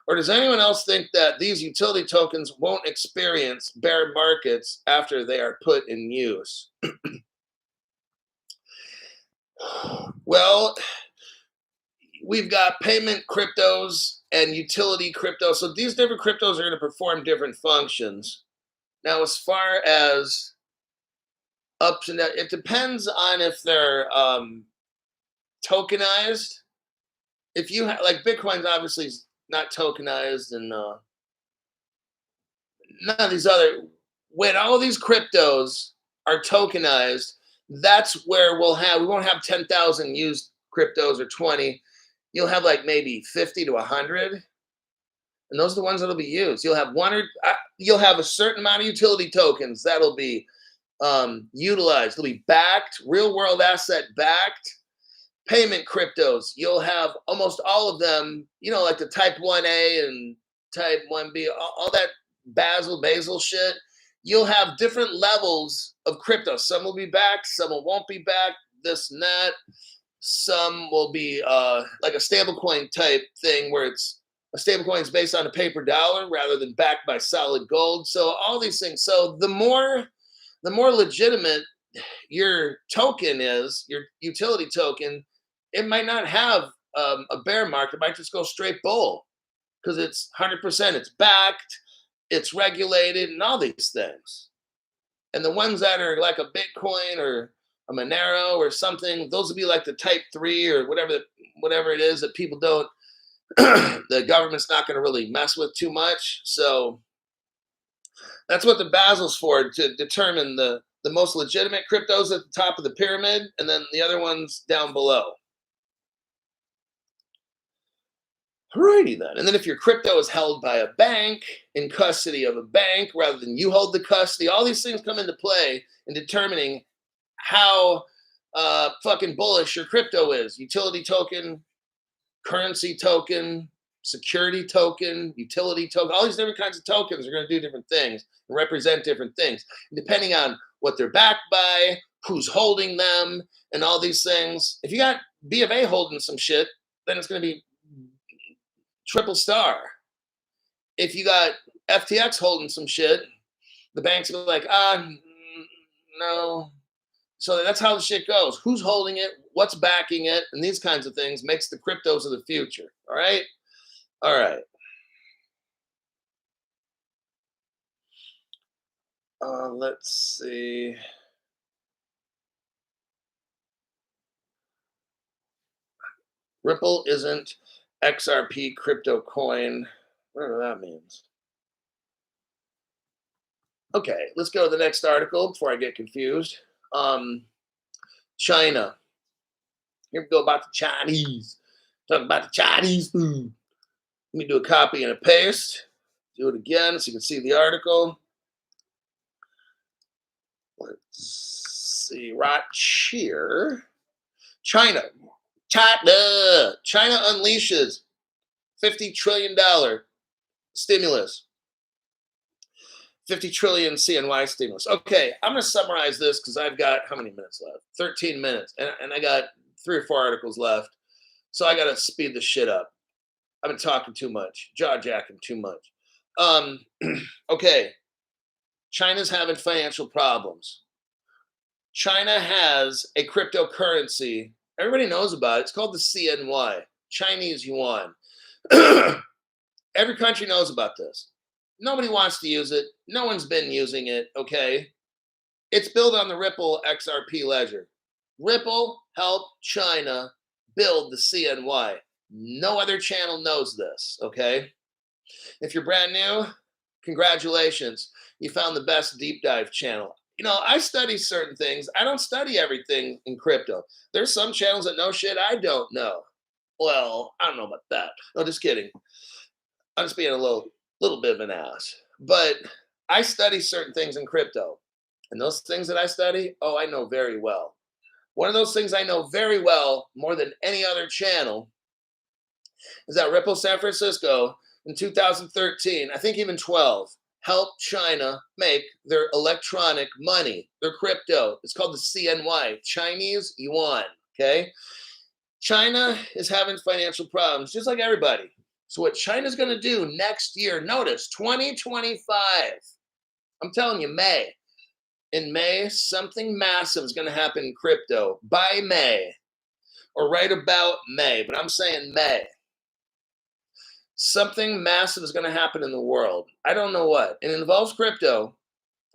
or does anyone else think that these utility tokens won't experience bear markets after they are put in use? Well, we've got payment cryptos and utility cryptos. So these different cryptos are going to perform different functions. Now, as far as ups and downs, it depends on if they're tokenized. If you like Bitcoin's obviously not tokenized, and none of these other, when all these cryptos are tokenized, that's where we won't have 10,000 used cryptos or 20. You'll have like maybe 50 to 100. And those are the ones that'll be used. You'll have you'll have a certain amount of utility tokens that'll be utilized. They'll be backed, real world asset backed. Payment cryptos, you'll have almost all of them, like the type 1A and type 1B, all that basal shit. You'll have different levels of crypto. Some will be backed, some won't be backed, this and that. Some will be like a stablecoin type thing where it's a stablecoin is based on a paper dollar rather than backed by solid gold. So all these things. So the more legitimate your token is, your utility token, it might not have a bear market. It might just go straight bull because it's 100%. It's backed, it's regulated, and all these things. And the ones that are like a Bitcoin or a Monero or something, those would be like the type 3 or whatever whatever it is that people don't, the government's not going to really mess with too much. So that's what the Basel's for, to determine the most legitimate cryptos at the top of the pyramid, and then the other ones down below. Alrighty then. And then if your crypto is held by a bank, in custody of a bank, rather than you hold the custody, all these things come into play in determining how fucking bullish your crypto is. Utility token, currency token, security token, utility token, all these different kinds of tokens are going to do different things and represent different things. And depending on what they're backed by, who's holding them, and all these things. If you got B of A holding some shit, then it's going to be triple star. If you got FTX holding some shit, the banks are like, no. So that's how the shit goes. Who's holding it? What's backing it? And these kinds of things makes the cryptos of the future. All right? All right. Let's see. Ripple isn't XRP crypto coin. Whatever that means. Okay, let's go to the next article before I get confused. China. Here we go about the Chinese. Talk about the Chinese food. Let me do a copy and a paste. Do it again so you can see the article. Let's see, right here. China unleashes $50 trillion stimulus. 50 trillion CNY stimulus. Okay, I'm going to summarize this because I've got how many minutes left? 13 minutes. And I got 3 or 4 articles left. So I got to speed this shit up. I've been talking too much, jaw-jacking too much. Okay, China's having financial problems. China has a cryptocurrency. Everybody knows about it. It's called the CNY, Chinese yuan. Every country knows about this. Nobody wants to use it. No one's been using it, okay? It's built on the Ripple XRP ledger. Ripple helped China build the CNY. No other channel knows this, okay? If you're brand new, congratulations. You found the best deep dive channel. You know, I study certain things. I don't study everything in crypto. There's some channels that know shit I don't know. Well, I don't know about that. No, just kidding. I'm just being a little bit of an ass. But I study certain things in crypto. And those things that I study, I know very well. One of those things I know very well, more than any other channel, is that Ripple San Francisco in 2013, I think even 12, helped China make their electronic money, their crypto. It's called the CNY, Chinese yuan, okay? China is having financial problems, just like everybody. So what China's going to do next year, notice, 2025, I'm telling you, May. In May, something massive is going to happen in crypto by May, or right about May, but I'm saying May. Something massive is going to happen in the world. I don't know what. And it involves crypto.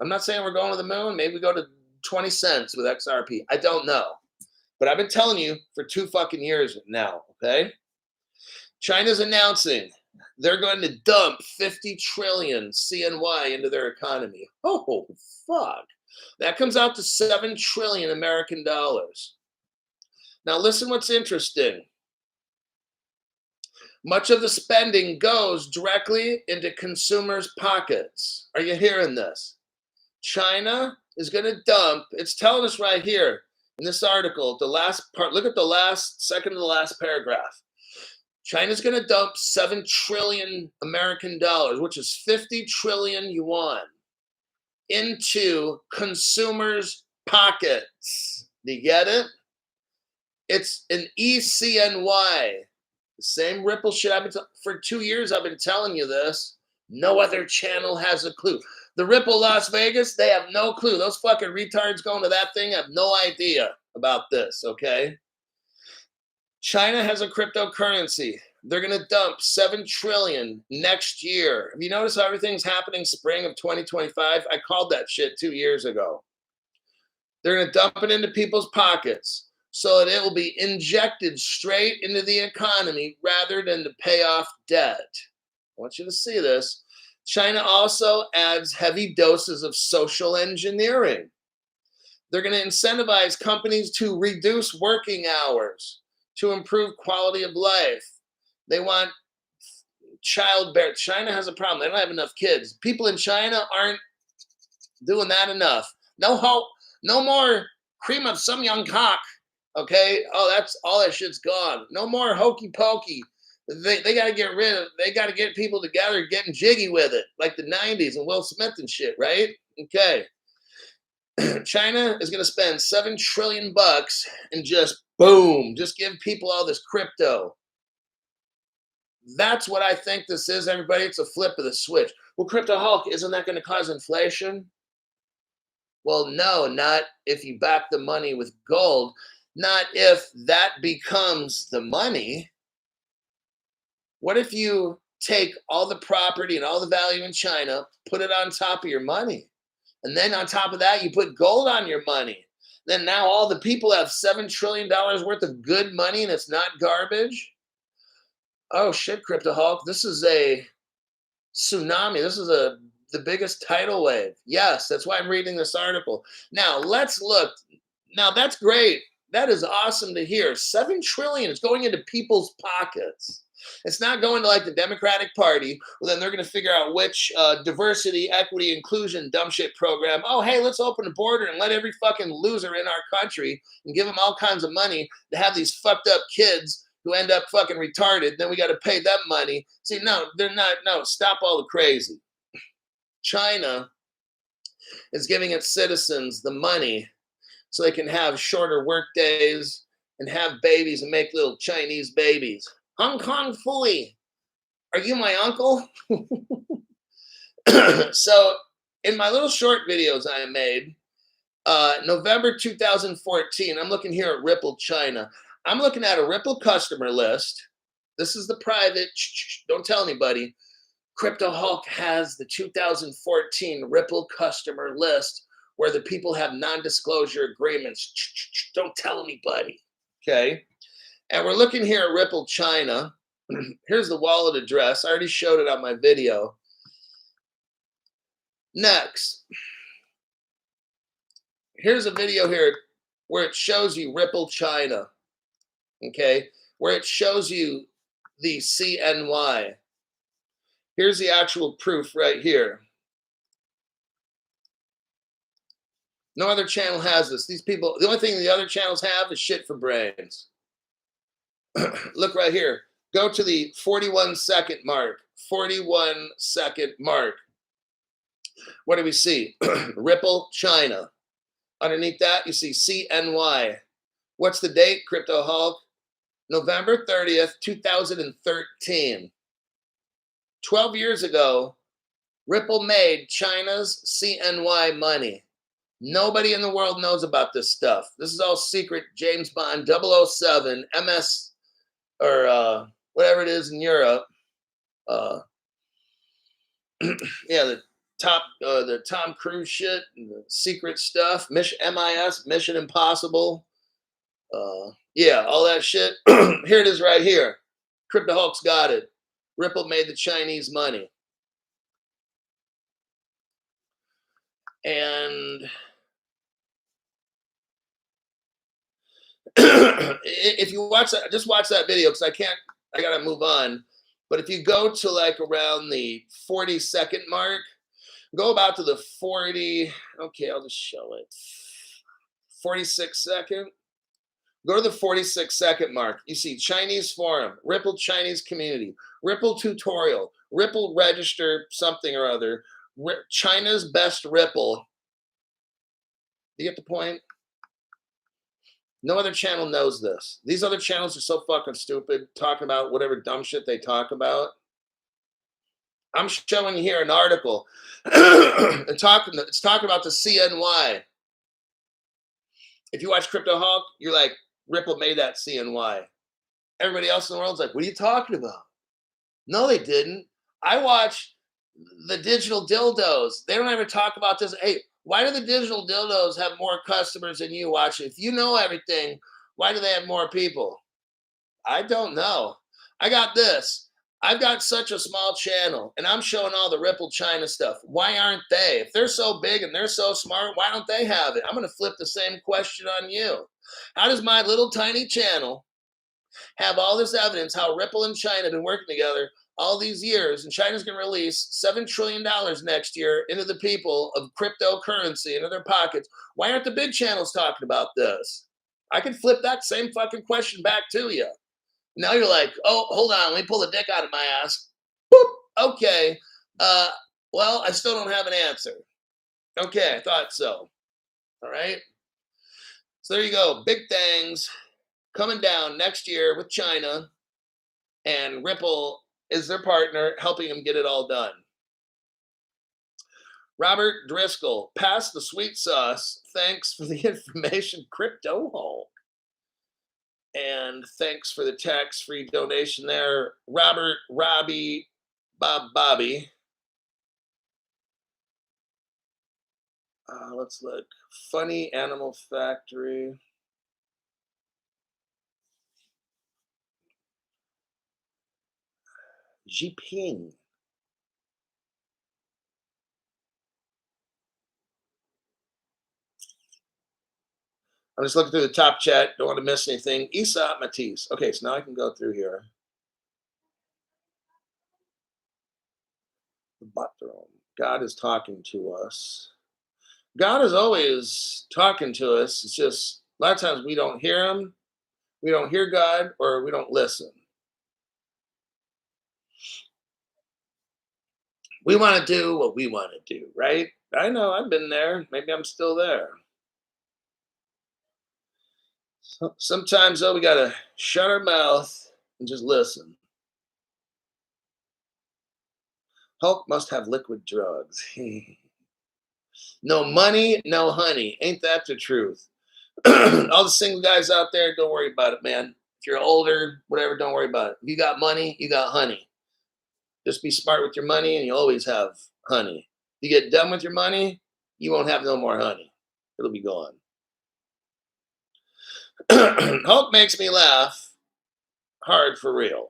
I'm not saying we're going to the moon. Maybe we go to 20 cents with XRP. I don't know. But I've been telling you for 2 fucking years now, okay? China's announcing they're going to dump 50 trillion CNY into their economy. Oh, fuck. That comes out to 7 trillion American dollars. Now, listen what's interesting. Much of the spending goes directly into consumers' pockets. Are you hearing this? China is going to dump, it's telling us right here in this article, the last part, look at the last, second to the last paragraph. China's going to dump 7 trillion American dollars, which is 50 trillion yuan, into consumers' pockets. Do you get it? It's an ECNY. The same Ripple shit for 2 years I've been telling you this. No other channel has a clue. The Ripple Las Vegas, they have no clue. Those fucking retards going to that thing have no idea about this, okay? China has a cryptocurrency. They're going to dump 7 trillion next year. Have you noticed how everything's happening spring of 2025? I called that shit 2 years ago. They're going to dump it into people's pockets. so that it will be injected straight into the economy rather than to pay off debt. I want you to see this. China also adds heavy doses of social engineering. They're going to incentivize companies to reduce working hours to improve quality of life. They want childbirth. China has a problem. They don't have enough kids. People in China aren't doing that enough. No hope. No more cream of some young cock. Okay. Oh, that's all that shit's gone. No more hokey pokey. They got to get rid of. They got to get people together, getting jiggy with it, like the '90s and Will Smith and shit. Right? Okay. China is going to spend $7 trillion and just boom, just give people all this crypto. That's what I think this is, everybody. It's a flip of the switch. Well, Crypto Hulk, isn't that going to cause inflation? Well, no, not if you back the money with gold. Not if that becomes the money. What if you take all the property and all the value in China, put it on top of your money? And then on top of that, you put gold on your money. Then now all the people have $7 trillion worth of good money and it's not garbage. Oh shit, Crypto Hulk. This is a tsunami. This is the biggest tidal wave. Yes, that's why I'm reading this article. Now let's look. Now that's great. That is awesome to hear. 7 trillion is going into people's pockets. It's not going to like the Democratic Party. Well, then they're going to figure out which diversity, equity, inclusion, dumb shit program. Oh, hey, let's open a border and let every fucking loser in our country and give them all kinds of money to have these fucked up kids who end up fucking retarded. Then we got to pay them money. See, no, they're not. No, stop all the crazy. China is giving its citizens the money so they can have shorter work days and have babies and make little Chinese babies. Hong Kong Fooey, are you my uncle? So in my little short videos I made, November 2014, I'm looking here at Ripple China. I'm looking at a Ripple customer list. This is the private, don't tell anybody. Crypto Hulk has the 2014 Ripple customer list where the people have non-disclosure agreements. Don't tell anybody, okay? And we're looking here at Ripple China. Here's the wallet address. I already showed it on my video. Next, here's a video here where it shows you Ripple China, okay? Where it shows you the CNY. Here's the actual proof right here. No other channel has this. These people, the only thing the other channels have is shit for brains. Look right here. Go to the 41-second mark. 41-second mark. What do we see? Ripple China. Underneath that, you see CNY. What's the date, Crypto Hulk? November 30th, 2013. 12 years ago, Ripple made China's CNY money. Nobody in the world knows about this stuff. This is all secret. James Bond 007, MS, or whatever it is in Europe. Yeah, the Tom Cruise shit, and the secret stuff. MIS, Mission Impossible. Yeah, all that shit. Here it is right here. Crypto Hulk's got it. Ripple made the Chinese money. And if you watch that, just watch that video because I gotta move on. But if you go to like around the 40-second mark, go about to the 40, okay, I'll just show it. 46-second. Go to the 46-second mark. You see Chinese forum, Ripple Chinese community, Ripple tutorial, Ripple register something or other, China's best Ripple. You get the point? No other channel knows this. These other channels are so fucking stupid, talking about whatever dumb shit they talk about. I'm showing you here an article. It's talking about the CNY. If you watch Crypto Hulk, you're like, Ripple made that CNY. Everybody else in the world's like, what are you talking about? No, they didn't. I watch the digital dildos. They don't ever talk about this. Hey, why do the digital dildos have more customers than you watch it? If you know everything, Why do they have more people? I don't know. I got this. I've got such a small channel and I'm showing all the Ripple China stuff. Why aren't they? If they're so big and they're so smart, why don't they have it? I'm going to flip the same question on you. How does my little tiny channel have all this evidence how Ripple and China have been working together all these years, and China's going to release $7 trillion next year into the people of cryptocurrency into their pockets? Why aren't the big channels talking about this? I can flip that same fucking question back to you. Now you're like, oh, hold on, let me pull the dick out of my ass. Boop. Okay. Well, I still don't have an answer. Okay, I thought so. All right. So there you go. Big things coming down next year with China, and Ripple is their partner, helping them get it all done. Robert Driscoll, pass the sweet sauce. Thanks for the information, Crypto Hole. And thanks for the tax-free donation there, Robert, Robbie, Bobby. Let's look. Funny Animal Factory. Jiping. I'm just looking through the top chat. Don't want to miss anything. Isa Matisse. Okay, so now I can go through here. The bathroom. God is talking to us. God is always talking to us. It's just a lot of times we don't hear him. We don't hear God, or we don't listen. We want to do what we want to do, right? I know, I've been there. Maybe I'm still there. So, sometimes, though, we got to shut our mouth and just listen. Hulk must have liquid drugs. No money, no honey. Ain't that the truth? All the single guys out there, don't worry about it, man. If you're older, whatever, don't worry about it. If you got money, you got honey. Just be smart with your money and you always have honey. You get done with your money, you won't have no more honey. It'll be gone. Hulk makes me laugh hard for real.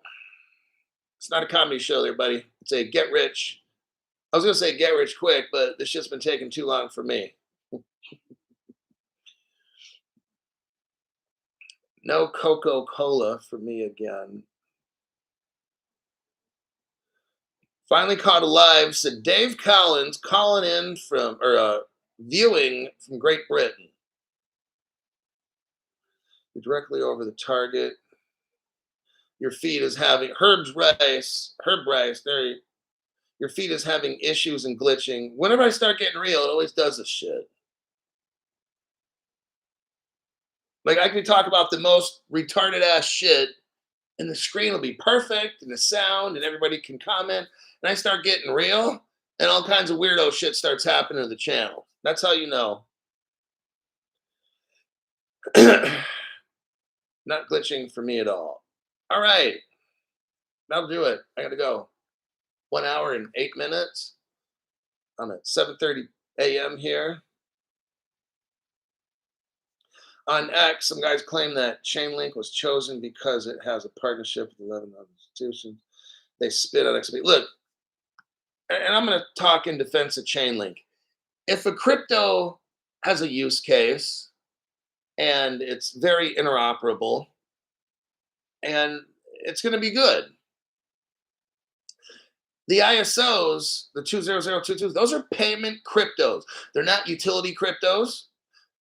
It's not a comedy show there, buddy. It's a get rich. I was going to say get rich quick, but this shit's been taking too long for me. No Coca-Cola for me again. Finally caught alive, said Dave Collins, calling in from, or viewing from Great Britain. You're directly over the target. Your feed is having, Herb Rice, there, your feed is having issues and glitching. Whenever I start getting real, it always does this shit. Like, I can talk about the most retarded ass shit, and the screen will be perfect, and the sound, and everybody can comment. And I start getting real, and all kinds of weirdo shit starts happening to the channel. That's how you know. Not glitching for me at all. All right. That'll do it. I got to go. 1 hour and 8 minutes. I'm at 7:30 a.m. here. On X, some guys claim that Chainlink was chosen because it has a partnership with 11 other institutions. They spit on XP. Look, and I'm going to talk in defense of Chainlink. If a crypto has a use case and it's very interoperable and it's going to be good. The ISOs, the 20022, those are payment cryptos. They're not utility cryptos.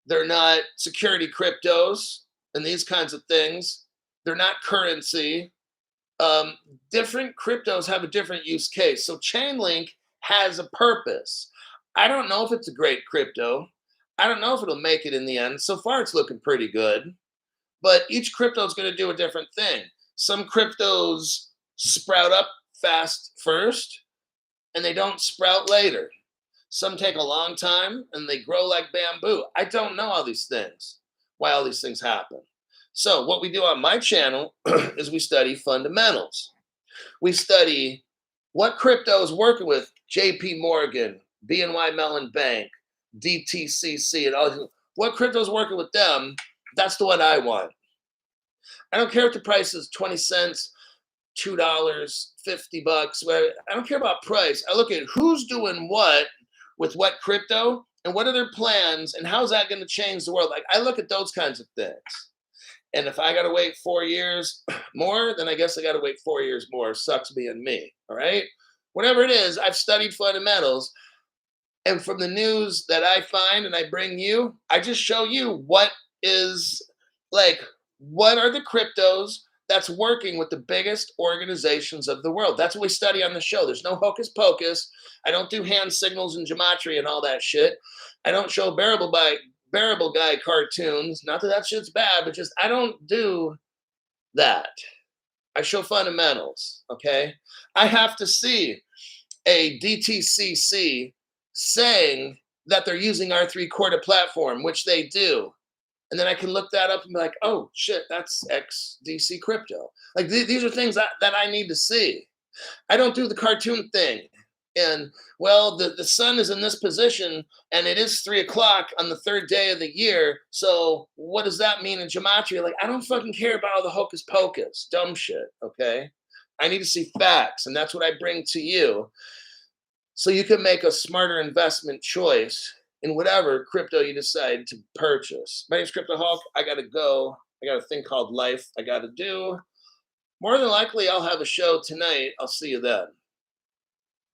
They're not security cryptos and these kinds of things. They're not currency. Different cryptos have a different use case. So Chainlink has a purpose. I don't know if it's a great crypto. I don't know if it'll make it in the end. So far, it's looking pretty good. But each crypto is going to do a different thing. Some cryptos sprout up fast first, and they don't sprout later. Some take a long time, and they grow like bamboo. I don't know all these things, why all these things happen. So what we do on my channel is we study fundamentals. We study what crypto is working with JP Morgan, BNY Mellon Bank, DTCC, and all these. What crypto is working with them, that's the one I want. I don't care if the price is 20 cents, $2, $50, whatever. I don't care about price. I look at who's doing what with what crypto and what are their plans and how's that going to change the world. Like I look at those kinds of things. And if I got to wait 4 years more, then I guess I got to wait 4 years more. Sucks being me. All right. Whatever it is, I've studied fundamentals. And from the news that I find and I bring you, I just show you what is like, what are the cryptos that's working with the biggest organizations of the world? That's what we study on the show. There's no hocus pocus. I don't do hand signals and gematria and all that shit. I don't show bearable guy cartoons. Not that that shit's bad, but just I don't do that. I show fundamentals. Okay. I have to see a DTCC saying that they're using our 3-quarter platform, which they do. And then I can look that up and be like, oh shit, that's XDC crypto. Like these are things that I need to see. I don't do the cartoon thing. And well, the sun is in this position and it is 3 o'clock on the third day of the year. So what does that mean in gematria? Like, I don't fucking care about all the hocus pocus, dumb shit. Okay. I need to see facts. And that's what I bring to you. So you can make a smarter investment choice in whatever crypto you decide to purchase. My name's Crypto Hulk. I got to go. I got a thing called life I got to do. More than likely, I'll have a show tonight. I'll see you then.